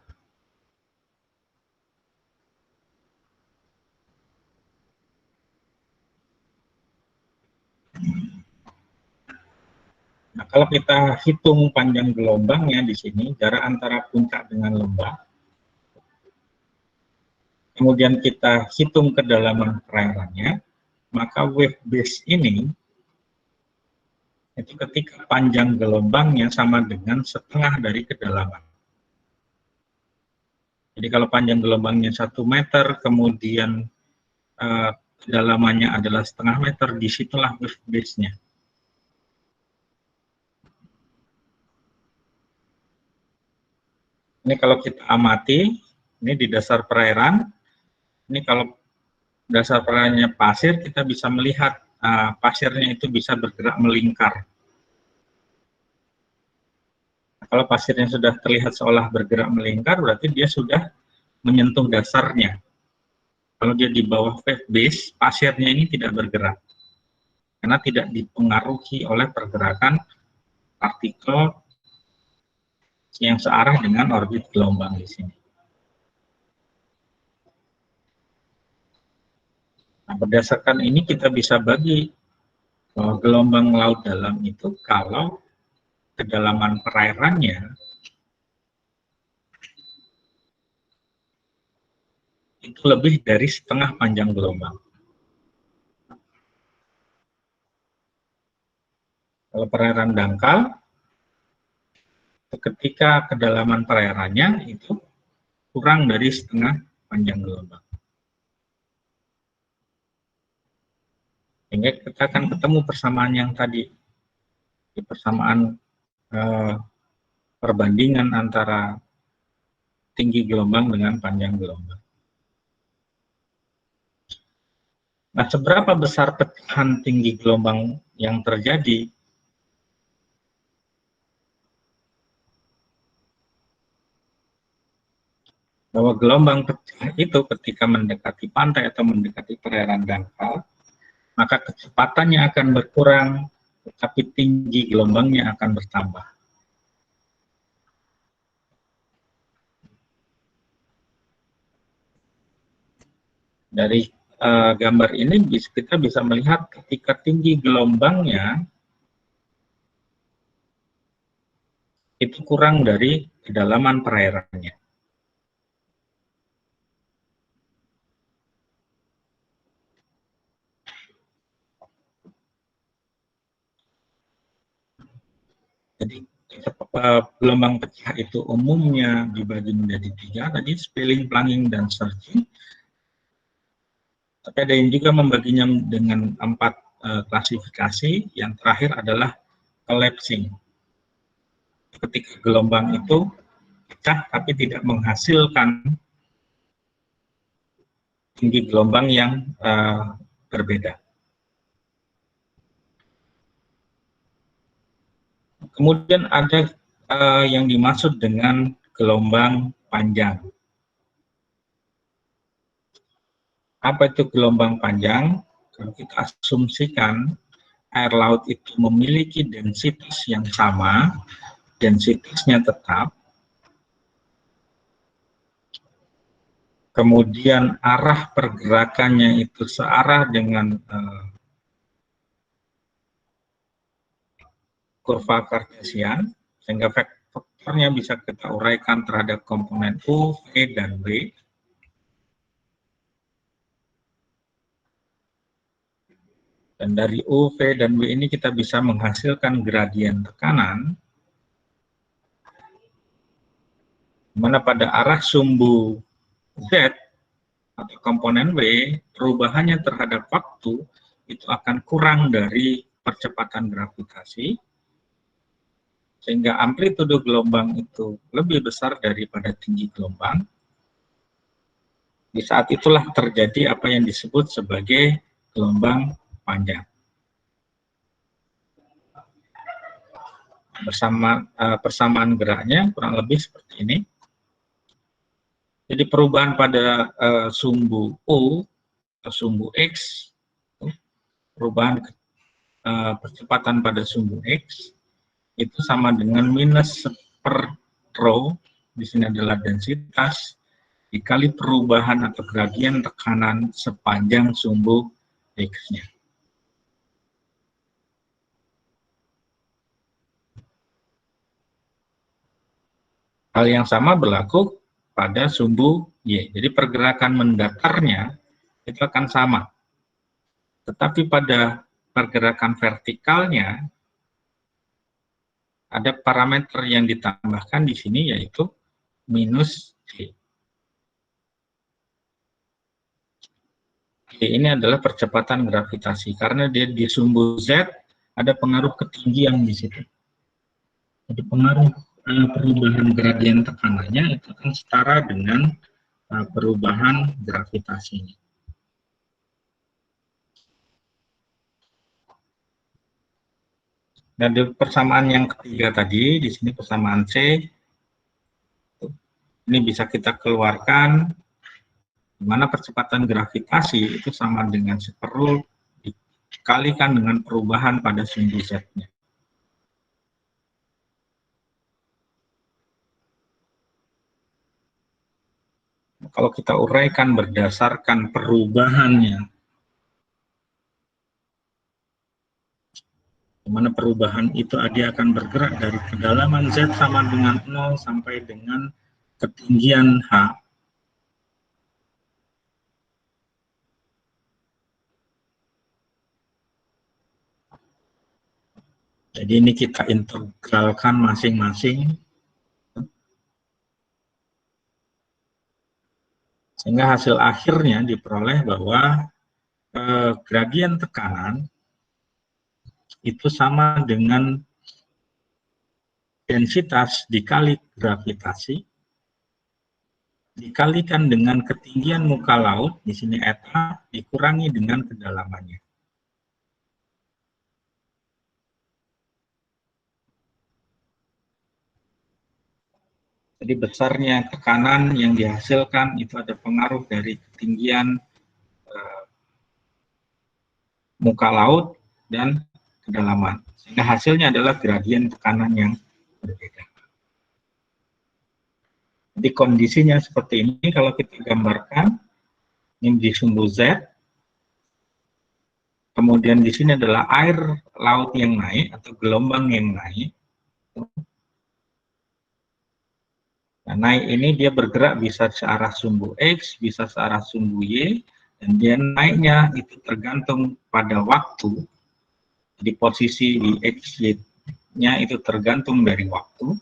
Nah, kalau kita hitung panjang gelombangnya di sini, jarak antara puncak dengan lembah, kemudian kita hitung kedalaman perairannya, maka wave base ini itu ketika panjang gelombangnya sama dengan setengah dari kedalaman. Jadi kalau panjang gelombangnya 1 meter, kemudian kedalamannya adalah setengah meter, disitulah wave base-nya. Ini kalau kita amati, ini di dasar perairan. Ini kalau dasar perairannya pasir, kita bisa melihat pasirnya itu bisa bergerak melingkar. Kalau pasirnya sudah terlihat seolah bergerak melingkar, berarti dia sudah menyentuh dasarnya. Kalau dia di bawah wave base, pasirnya ini tidak bergerak, karena tidak dipengaruhi oleh pergerakan partikel yang searah dengan orbit gelombang di sini. Nah, berdasarkan ini kita bisa bagi gelombang laut dalam itu kalau kedalaman perairannya itu lebih dari setengah panjang gelombang. Kalau perairan dangkal, ketika kedalaman perairannya itu kurang dari setengah panjang gelombang. Sehingga kita akan ketemu persamaan yang tadi, di persamaan perbandingan antara tinggi gelombang dengan panjang gelombang. Nah, seberapa besar pecahan tinggi gelombang yang terjadi? Bahwa gelombang pecah itu ketika mendekati pantai atau mendekati perairan dangkal, maka kecepatannya akan berkurang, tetapi tinggi gelombangnya akan bertambah. Dari gambar ini kita bisa melihat ketika tinggi gelombangnya itu kurang dari kedalaman perairannya. Jadi gelombang pecah itu umumnya dibagi menjadi 3, tadi spilling, plunging, dan surging. Tapi ada yang juga membaginya dengan 4 klasifikasi. Yang terakhir adalah collapsing. Ketika gelombang itu pecah tapi tidak menghasilkan tinggi gelombang yang berbeda. Kemudian ada yang dimaksud dengan gelombang panjang. Apa itu gelombang panjang? Kalau kita asumsikan air laut itu memiliki densitas yang sama, densitasnya tetap, kemudian arah pergerakannya itu searah dengan kurva Cartesian, sehingga vektornya bisa kita uraikan terhadap komponen U, V, dan W. Dan dari U, V, dan W ini kita bisa menghasilkan gradien tekanan, di mana pada arah sumbu Z atau komponen W, perubahannya terhadap waktu itu akan kurang dari percepatan gravitasi, sehingga amplitudo gelombang itu lebih besar daripada tinggi gelombang. Di saat itulah terjadi apa yang disebut sebagai gelombang panjang. Persamaan geraknya kurang lebih seperti ini. Jadi perubahan pada sumbu U atau sumbu X, perubahan percepatan pada sumbu X itu sama dengan minus per rho, di sini adalah densitas, dikali perubahan atau gradien tekanan sepanjang sumbu X-nya. Hal yang sama berlaku pada sumbu Y. Jadi pergerakan mendatarnya itu akan sama. Tetapi pada pergerakan vertikalnya ada parameter yang ditambahkan di sini, yaitu minus G. G ini adalah percepatan gravitasi, karena dia di sumbu Z ada pengaruh ketinggian di situ. Jadi pengaruh perubahan gradien tekanannya itu akan setara dengan perubahan gravitasinya. Dan di persamaan yang ketiga tadi, di sini persamaan C, ini bisa kita keluarkan, di mana percepatan gravitasi itu sama dengan 1 dikalikan dengan perubahan pada sumbu Z-nya. Kalau kita uraikan berdasarkan perubahannya, di mana perubahan itu dia akan bergerak dari kedalaman Z sama dengan 0 sampai dengan ketinggian H. Jadi ini kita integralkan masing-masing, sehingga hasil akhirnya diperoleh bahwa gradien tekanan itu sama dengan densitas dikali gravitasi dikalikan dengan ketinggian muka laut, di sini eta, dikurangi dengan kedalamannya. Jadi besarnya tekanan yang dihasilkan itu ada pengaruh dari ketinggian muka laut dan kedalaman. Sehingga hasilnya adalah gradien tekanan yang berbeda. Jadi kondisinya seperti ini kalau kita gambarkan, ini di sumbu Z, kemudian di sini adalah air laut yang naik atau gelombang yang naik. Nah, naik ini dia bergerak bisa searah sumbu X, bisa searah sumbu Y, dan dia naiknya itu tergantung pada waktu. Di posisi di X, Y-nya itu tergantung dari waktu.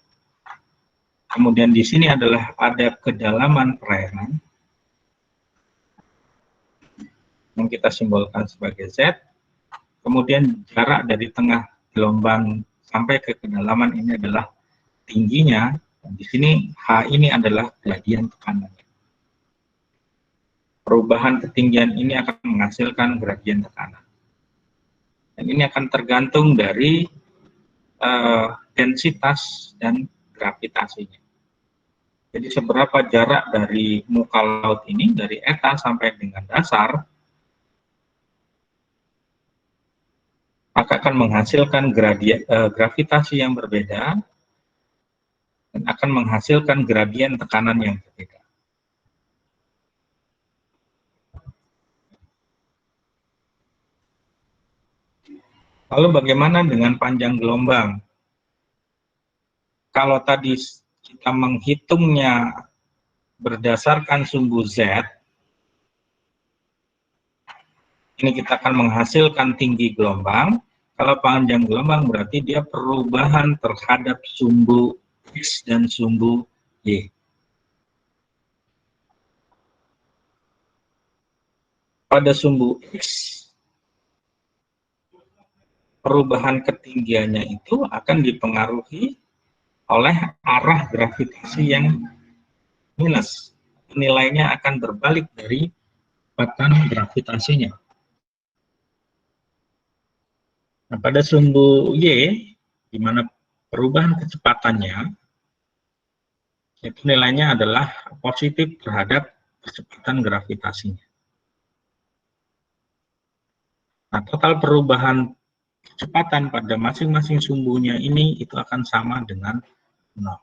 Kemudian di sini adalah ada kedalaman perairan yang kita simbolkan sebagai Z. Kemudian jarak dari tengah gelombang sampai ke kedalaman ini adalah tingginya. Dan di sini H ini adalah gradien tekanan. Perubahan ketinggian ini akan menghasilkan gradien tekanan. Dan ini akan tergantung dari densitas dan gravitasinya. Jadi seberapa jarak dari muka laut ini, dari eta sampai dengan dasar, maka akan menghasilkan gravitasi yang berbeda, dan akan menghasilkan gradien tekanan yang berbeda. Lalu bagaimana dengan panjang gelombang? Kalau tadi kita menghitungnya berdasarkan sumbu Z, ini kita akan menghasilkan tinggi gelombang. Kalau panjang gelombang berarti dia perubahan terhadap sumbu X dan sumbu Y. Pada sumbu X, perubahan ketinggiannya itu akan dipengaruhi oleh arah gravitasi yang minus. Nilainya akan berbalik dari kecepatan gravitasinya. Nah, pada sumbu Y, di mana perubahan kecepatannya, itu nilainya adalah positif terhadap kecepatan gravitasinya. Nah, total perubahan kecepatan pada masing-masing sumbunya ini itu akan sama dengan 0.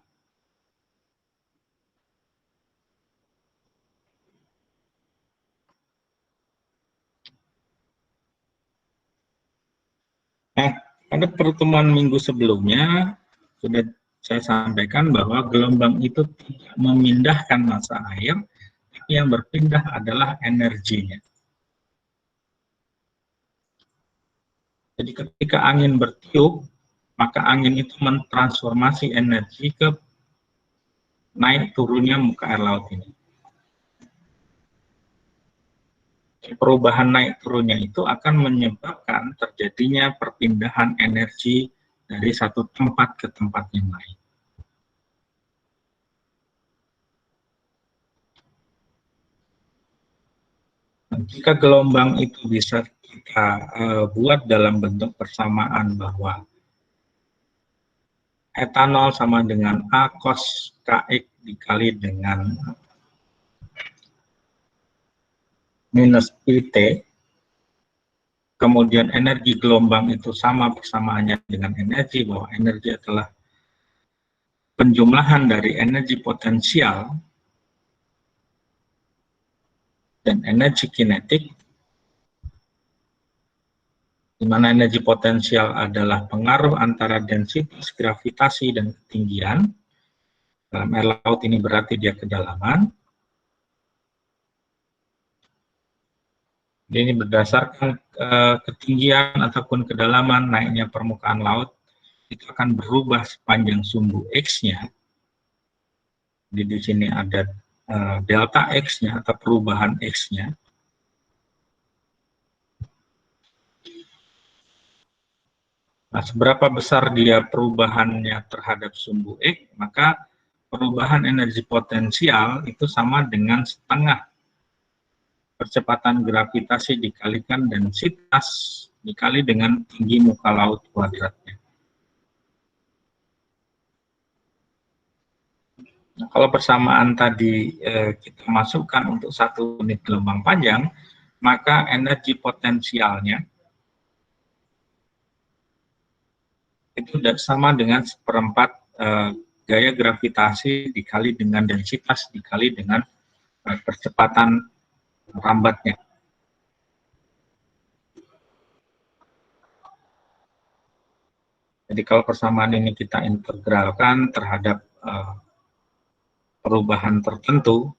Nah, pada pertemuan minggu sebelumnya sudah saya sampaikan bahwa gelombang itu tidak memindahkan massa air, tapi yang berpindah adalah energinya. Jadi ketika angin bertiup, maka angin itu mentransformasi energi ke naik turunnya muka air laut ini. Perubahan naik turunnya itu akan menyebabkan terjadinya perpindahan energi dari satu tempat ke tempat yang lain. Jika gelombang itu bisa kita buat dalam bentuk persamaan bahwa etanol sama dengan A cos KX dikali dengan minus PT, kemudian energi gelombang itu sama persamaannya dengan energi, bahwa energi adalah penjumlahan dari energi potensial dan energi kinetik, di mana energi potensial adalah pengaruh antara densitas gravitasi dan ketinggian. Dalam air laut ini berarti dia kedalaman. Ini berdasarkan ketinggian ataupun kedalaman naiknya permukaan laut, itu akan berubah sepanjang sumbu X-nya. Di sini ada delta X-nya atau perubahan X-nya. Nah, seberapa besar dia perubahannya terhadap sumbu X, maka perubahan energi potensial itu sama dengan setengah percepatan gravitasi dikalikan densitas dikali dengan tinggi muka laut kuadratnya. Nah, kalau persamaan tadi kita masukkan untuk 1 unit gelombang panjang, maka energi potensialnya itu sama dengan 1/4 gaya gravitasi dikali dengan densitas dikali dengan percepatan rambatnya. Jadi kalau persamaan ini kita integralkan terhadap perubahan tertentu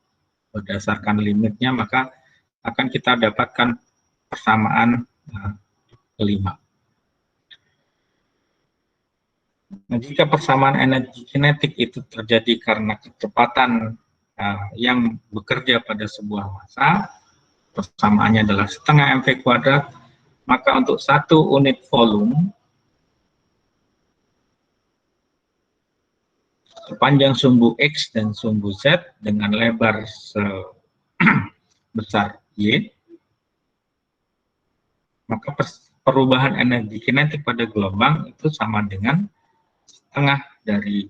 berdasarkan limitnya, maka akan kita dapatkan persamaan kelima. Nah, jika persamaan energi kinetik itu terjadi karena kecepatan yang bekerja pada sebuah massa, persamaannya adalah setengah mv kuadrat, maka untuk 1 unit volume, sepanjang sumbu X dan sumbu Z dengan lebar sebesar Y, maka perubahan energi kinetik pada gelombang itu sama dengan setengah dari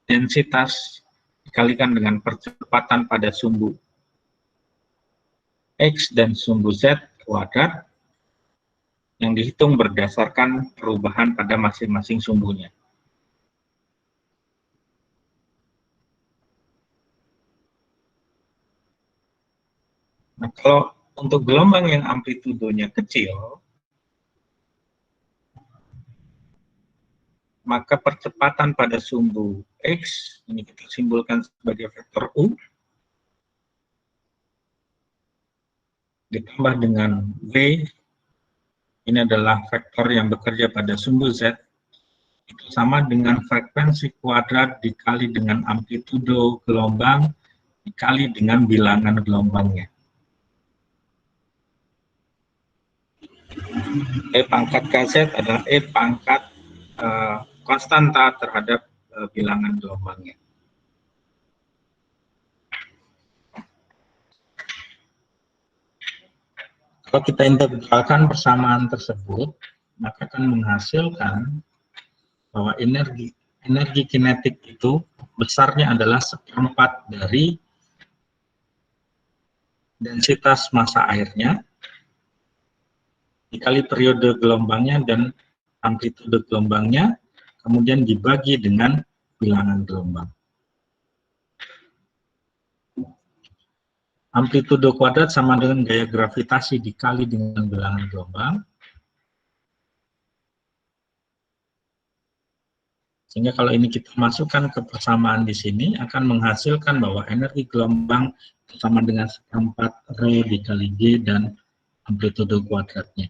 densitas dikalikan dengan percepatan pada sumbu X dan sumbu Z kuadrat yang dihitung berdasarkan perubahan pada masing-masing sumbunya. Nah, kalau untuk gelombang yang amplitudonya kecil, maka percepatan pada sumbu X, ini kita simbolkan sebagai vektor U, ditambah dengan V, ini adalah vektor yang bekerja pada sumbu Z, itu sama dengan frekuensi kuadrat dikali dengan amplitudo gelombang dikali dengan bilangan gelombangnya. E pangkat KZ adalah E pangkat konstanta terhadap bilangan gelombangnya. Kalau kita integralkan persamaan tersebut, maka akan menghasilkan bahwa energi kinetik itu besarnya adalah 1/4 dari densitas massa airnya dikali periode gelombangnya dan amplitude gelombangnya, kemudian dibagi dengan bilangan gelombang. Amplitude kuadrat sama dengan gaya gravitasi dikali dengan bilangan gelombang. Sehingga kalau ini kita masukkan ke persamaan di sini, akan menghasilkan bahwa energi gelombang sama dengan 1/4 rho dikali G dan amplitude kuadratnya.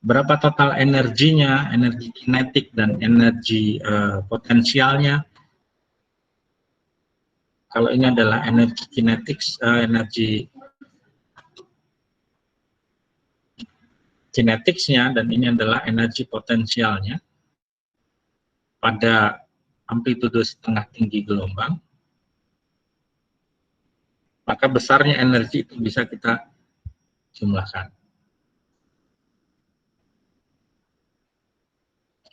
Berapa total energinya, energi kinetik dan energi potensialnya? Kalau ini adalah energi kinetik, energi kinetiksnya, dan ini adalah energi potensialnya pada amplitudo setengah tinggi gelombang, maka besarnya energi itu bisa kita jumlahkan.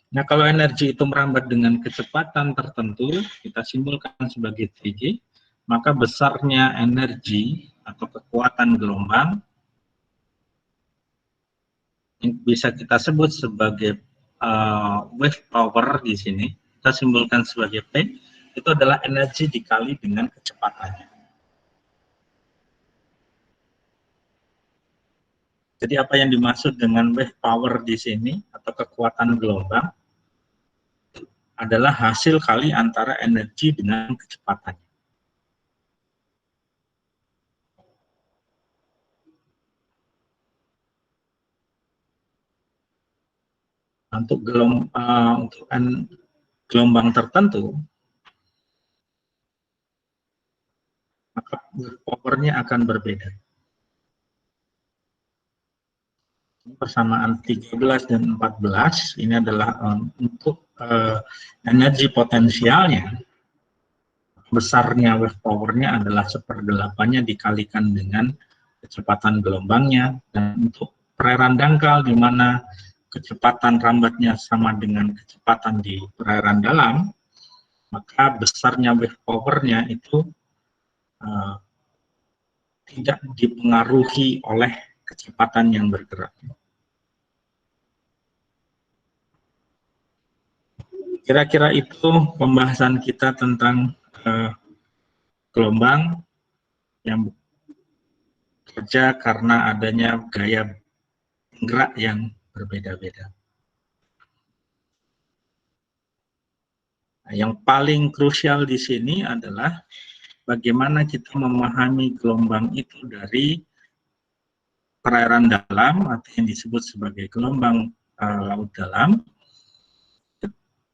Nah, kalau energi itu merambat dengan kecepatan tertentu, kita simpulkan sebagai TG, maka besarnya energi atau kekuatan gelombang yang bisa kita sebut sebagai wave power di sini, kita simpulkan sebagai P, itu adalah energi dikali dengan kecepatannya. Jadi apa yang dimaksud dengan wave power di sini atau kekuatan gelombang adalah hasil kali antara energi dengan kecepatannya. Untuk gelombang tertentu, maka powernya akan berbeda. Persamaan 13 dan 14 ini adalah untuk energi potensialnya, besarnya wave powernya adalah 1/8-nya dikalikan dengan kecepatan gelombangnya, dan untuk perairan dangkal di mana kecepatan rambatnya sama dengan kecepatan di perairan dalam, maka besarnya wave powernya itu tidak dipengaruhi oleh kecepatan yang bergerak. Kira-kira itu pembahasan kita tentang gelombang yang bekerja karena adanya gaya gerak yang berbeda-beda. Nah, yang paling krusial di sini adalah bagaimana kita memahami gelombang itu dari perairan dalam atau yang disebut sebagai gelombang laut dalam,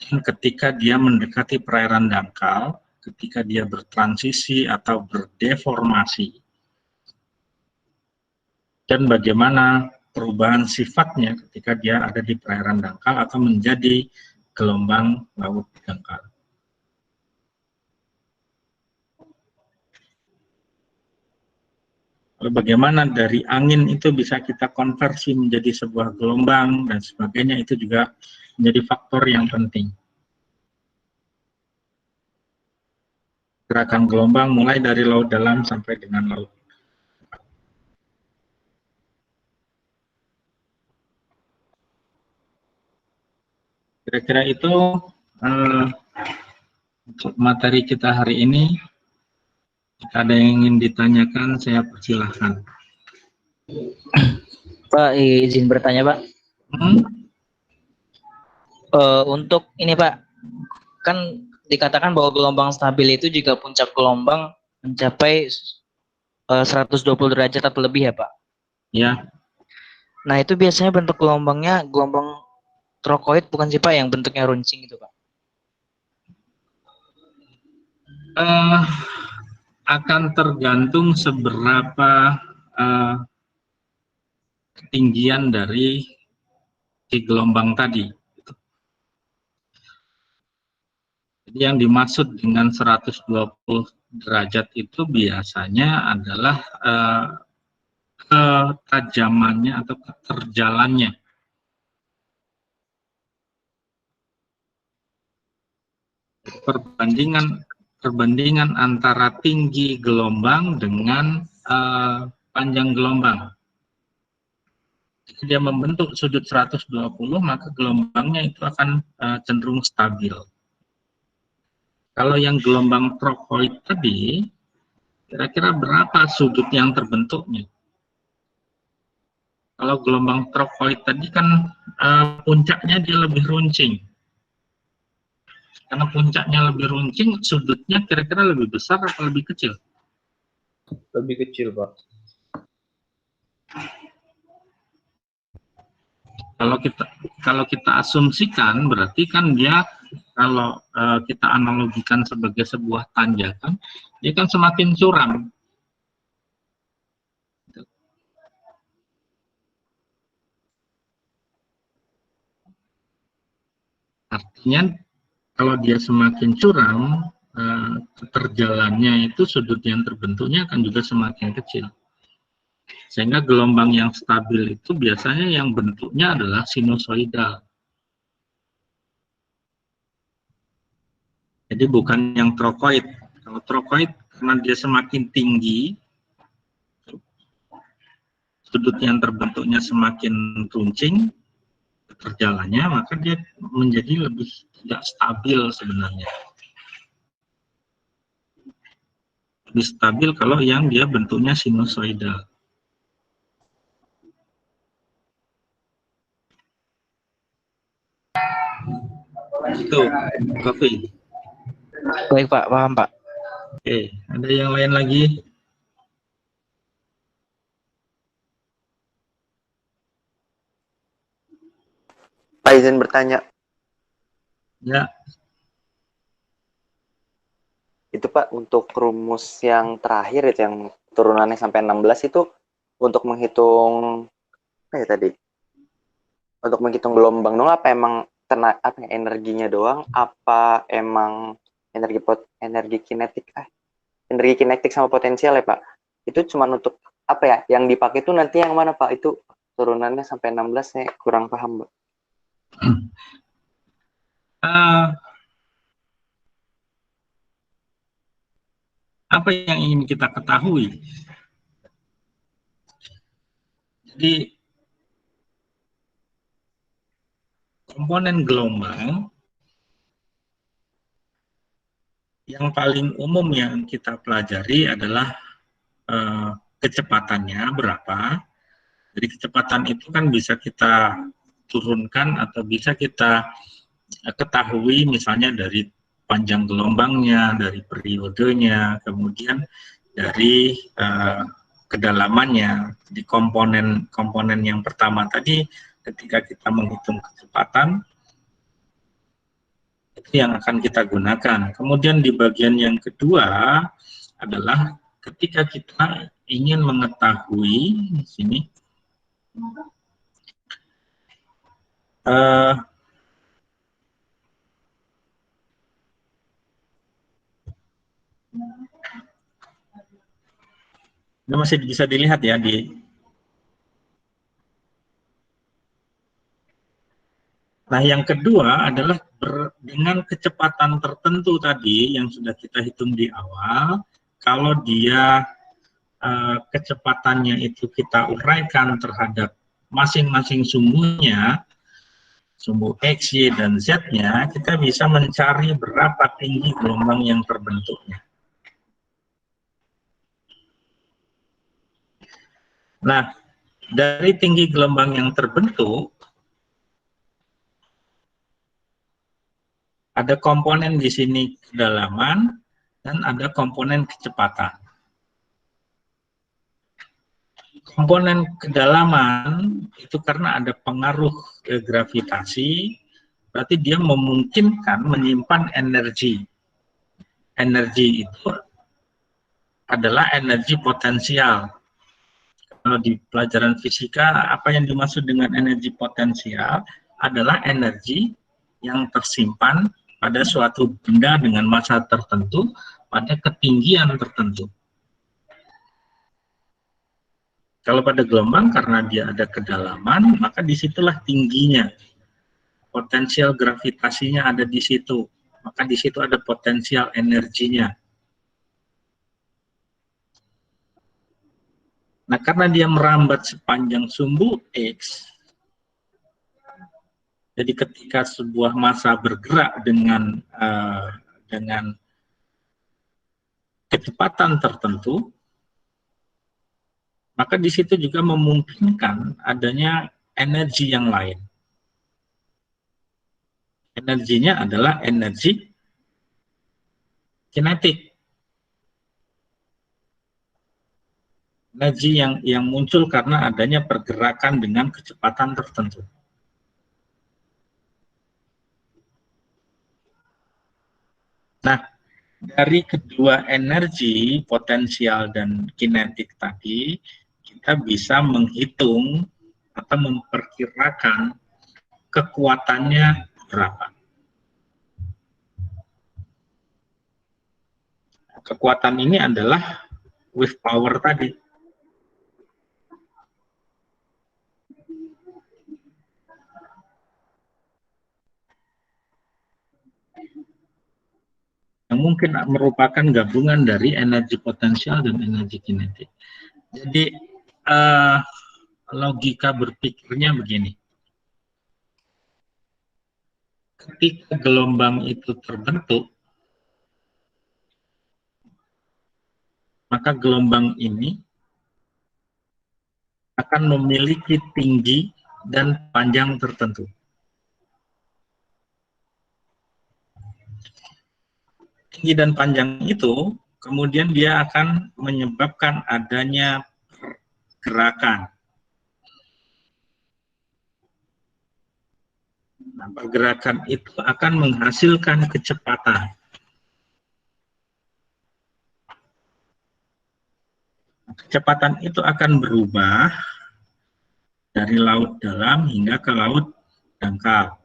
ketika dia mendekati perairan dangkal, ketika dia bertransisi atau berdeformasi, dan bagaimana perubahan sifatnya ketika dia ada di perairan dangkal atau menjadi gelombang laut dangkal. Lalu bagaimana dari angin itu bisa kita konversi menjadi sebuah gelombang dan sebagainya, itu juga menjadi faktor yang penting. Gerakan gelombang mulai dari laut dalam sampai dengan laut. Kira-kira itu untuk materi kita hari ini. Jika ada yang ingin ditanyakan, saya persilahkan. Pak, izin bertanya, Pak. Untuk ini, Pak, kan dikatakan bahwa gelombang stabil itu jika puncak gelombang mencapai 120 derajat atau lebih ya, Pak? Ya. Nah, itu biasanya bentuk gelombangnya gelombang trokoid bukan sih, Pak, yang bentuknya runcing itu, Pak? Akan tergantung seberapa ketinggian dari si gelombang tadi. Jadi yang dimaksud dengan 120 derajat itu biasanya adalah ketajamannya atau keterjalannya. Perbandingan antara tinggi gelombang dengan panjang gelombang. Jika dia membentuk sudut 120, maka gelombangnya itu akan cenderung stabil. Kalau yang gelombang trokoid tadi, kira-kira berapa sudut yang terbentuknya? Kalau gelombang trokoid tadi kan puncaknya dia lebih runcing. Karena puncaknya lebih runcing, sudutnya kira-kira lebih besar atau lebih kecil? Lebih kecil, Pak. Kalau kita asumsikan, berarti kan dia, kalau kita analogikan sebagai sebuah tanjakan, dia kan semakin curam. Artinya kalau dia semakin curam, keterjalannya itu sudut yang terbentuknya akan juga semakin kecil. Sehingga gelombang yang stabil itu biasanya yang bentuknya adalah sinusoidal. Jadi bukan yang trokoid. Kalau trokoid karena dia semakin tinggi, sudut yang terbentuknya semakin runcing terjalannya, maka dia menjadi lebih tidak stabil sebenarnya. Lebih stabil kalau yang dia bentuknya sinusoidal. Itu, Kofi. Baik Pak, paham Pak. Oke, ada yang lain lagi? Pak izin bertanya, Ya, itu Pak untuk rumus yang terakhir itu yang turunannya sampai 16 itu untuk menghitung apa ya tadi? Untuk menghitung gelombang doang apa emang energinya doang apa emang energi kinetik energi kinetik sama potensial ya Pak? Itu cuma untuk apa ya? Yang dipakai itu nanti yang mana Pak? Itu turunannya sampai 16 saya kurang paham Pak. apa yang ingin kita ketahui? Jadi komponen gelombang yang paling umum yang kita pelajari adalah kecepatannya berapa. Jadi kecepatan itu kan bisa kita turunkan atau bisa kita ketahui misalnya dari panjang gelombangnya, dari periodenya, kemudian dari kedalamannya. Di komponen yang pertama tadi, ketika kita menghitung kecepatan, itu yang akan kita gunakan. Kemudian di bagian yang kedua adalah ketika kita ingin mengetahui di sini ini masih bisa dilihat ya di. Nah, yang kedua adalah dengan kecepatan tertentu tadi yang sudah kita hitung di awal, kalau dia kecepatannya itu kita uraikan terhadap masing-masing sumbunya, sumbu X, Y, dan Z-nya, kita bisa mencari berapa tinggi gelombang yang terbentuknya. Nah, dari tinggi gelombang yang terbentuk, ada komponen di sini kedalaman dan ada komponen kecepatan. Komponen kedalaman itu karena ada pengaruh gravitasi, berarti dia memungkinkan menyimpan energi. Energi itu adalah energi potensial. Kalau di pelajaran fisika, apa yang dimaksud dengan energi potensial adalah energi yang tersimpan pada suatu benda dengan massa tertentu pada ketinggian tertentu. Kalau pada gelombang, karena dia ada kedalaman, maka disitulah tingginya. Potensial gravitasinya ada di situ. Maka di situ ada potensial energinya. Nah, karena dia merambat sepanjang sumbu X, jadi ketika sebuah massa bergerak dengan kecepatan tertentu, maka di situ juga memungkinkan adanya energi yang lain. Energinya adalah energi kinetik. Energi yang muncul karena adanya pergerakan dengan kecepatan tertentu. Nah, dari kedua energi, potensial dan kinetik tadi, kita bisa menghitung atau memperkirakan kekuatannya berapa. Kekuatan ini adalah wave power tadi. yang mungkin merupakan gabungan dari energi potensial dan energi kinetik. Jadi logika berpikirnya begini. Ketika gelombang itu terbentuk, maka gelombang ini akan memiliki tinggi dan panjang tertentu. Tinggi dan panjang itu kemudian dia akan menyebabkan adanya pergerakan. Nah, pergerakan itu akan menghasilkan kecepatan. Kecepatan itu akan berubah dari laut dalam hingga ke laut dangkal.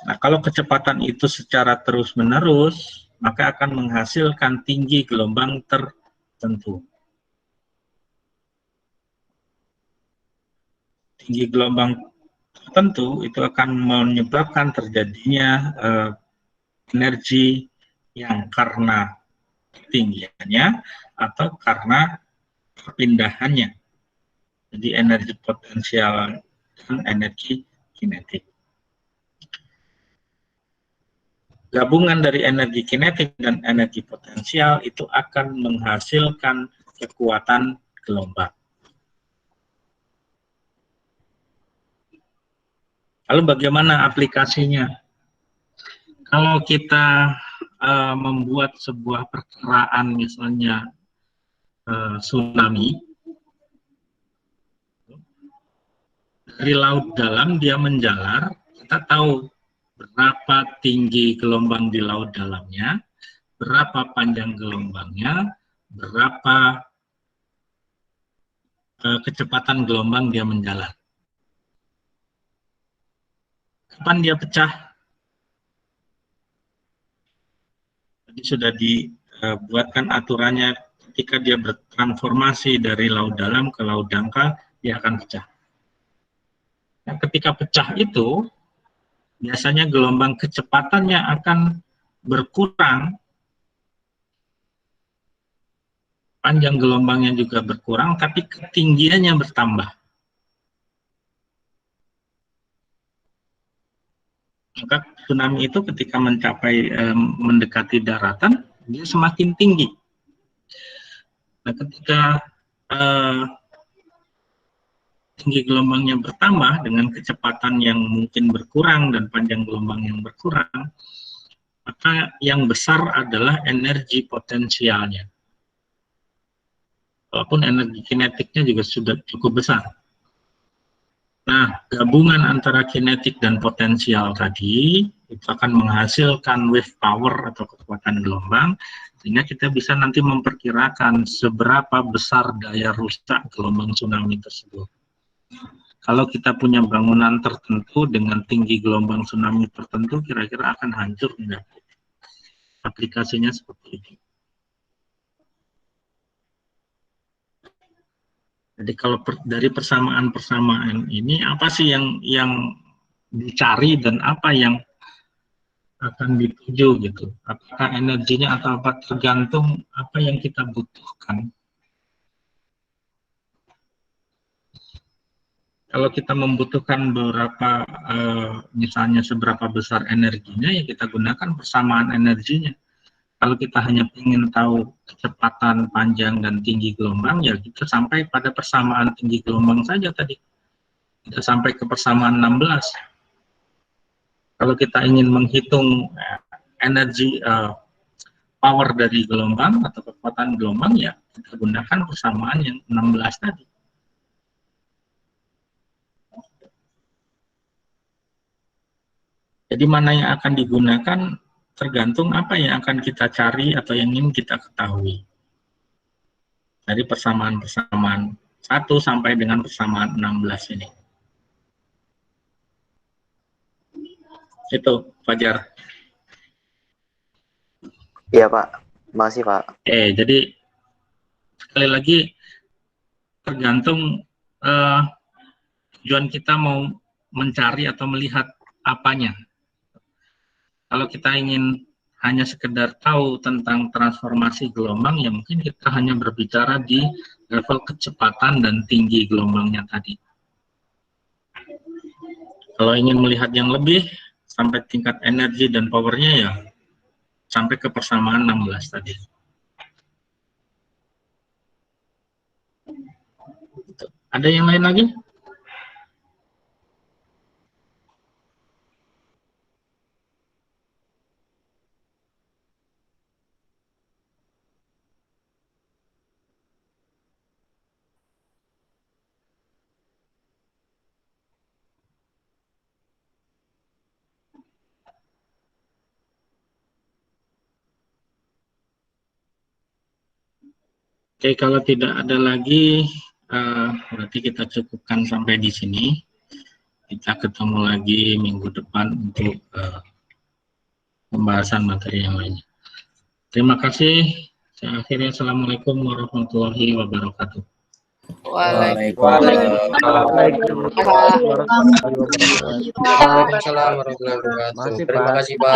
Nah, kalau kecepatan itu secara terus-menerus, maka akan menghasilkan tinggi gelombang tertentu. Tinggi gelombang tertentu itu akan menyebabkan terjadinya energi yang karena ketinggiannya atau karena perpindahannya. Jadi energi potensial dan energi kinetik. Gabungan dari energi kinetik dan energi potensial itu akan menghasilkan kekuatan gelombang. Lalu bagaimana aplikasinya? Kalau kita membuat sebuah perkiraan, misalnya tsunami, dari laut dalam dia menjalar, kita tahu berapa tinggi gelombang di laut dalamnya, berapa panjang gelombangnya, berapa kecepatan gelombang dia menjalar. Kapan dia pecah? Jadi sudah dibuatkan aturannya, ketika dia bertransformasi dari laut dalam ke laut dangkal, dia akan pecah. Nah, ketika pecah itu, biasanya gelombang kecepatannya akan berkurang, panjang gelombangnya juga berkurang, tapi ketinggiannya bertambah. Maka tsunami itu ketika mencapai mendekati daratan, dia semakin tinggi. Nah, ketika tinggi gelombangnya bertambah dengan kecepatan yang mungkin berkurang dan panjang gelombang yang berkurang, maka yang besar adalah energi potensialnya. Walaupun energi kinetiknya juga sudah cukup besar. Nah, gabungan antara kinetik dan potensial tadi itu akan menghasilkan wave power atau kekuatan gelombang, sehingga kita bisa nanti memperkirakan seberapa besar daya rusak gelombang tsunami tersebut. Kalau kita punya bangunan tertentu dengan tinggi gelombang tsunami tertentu, kira-kira akan hancur enggak? Aplikasinya seperti itu. Jadi kalau dari persamaan-persamaan ini, apa sih yang dicari dan apa yang akan dituju gitu? Apakah energinya atau apa, tergantung apa yang kita butuhkan. Kalau kita membutuhkan beberapa, misalnya seberapa besar energinya, ya kita gunakan persamaan energinya. Kalau kita hanya ingin tahu kecepatan, panjang, dan tinggi gelombang, ya kita sampai pada persamaan tinggi gelombang saja tadi. Kita sampai ke persamaan 16. Kalau kita ingin menghitung energi power dari gelombang atau kekuatan gelombang, ya kita gunakan persamaan yang 16 tadi. Jadi mana yang akan digunakan tergantung apa yang akan kita cari atau yang ingin kita ketahui. Dari persamaan-persamaan 1 sampai dengan persamaan 16 ini. Itu, Fajar. Iya, Pak. Makasih, Pak. Oke, jadi sekali lagi tergantung tujuan kita mau mencari atau melihat apanya. Kalau kita ingin hanya sekedar tahu tentang transformasi gelombang, ya mungkin kita hanya berbicara di level kecepatan dan tinggi gelombangnya tadi. Kalau ingin melihat yang lebih, sampai tingkat energi dan powernya, ya sampai ke persamaan 16 tadi. Ada yang lain lagi? Oke, kalau tidak ada lagi, berarti kita cukupkan sampai di sini. Kita ketemu lagi minggu depan untuk pembahasan materi yang lainnya. Terima kasih. Saya akhiri. Assalamualaikum warahmatullahi wabarakatuh. Waalaikumsalam. Waalaikumsalam warahmatullahi wabarakatuh. Terima kasih Pak.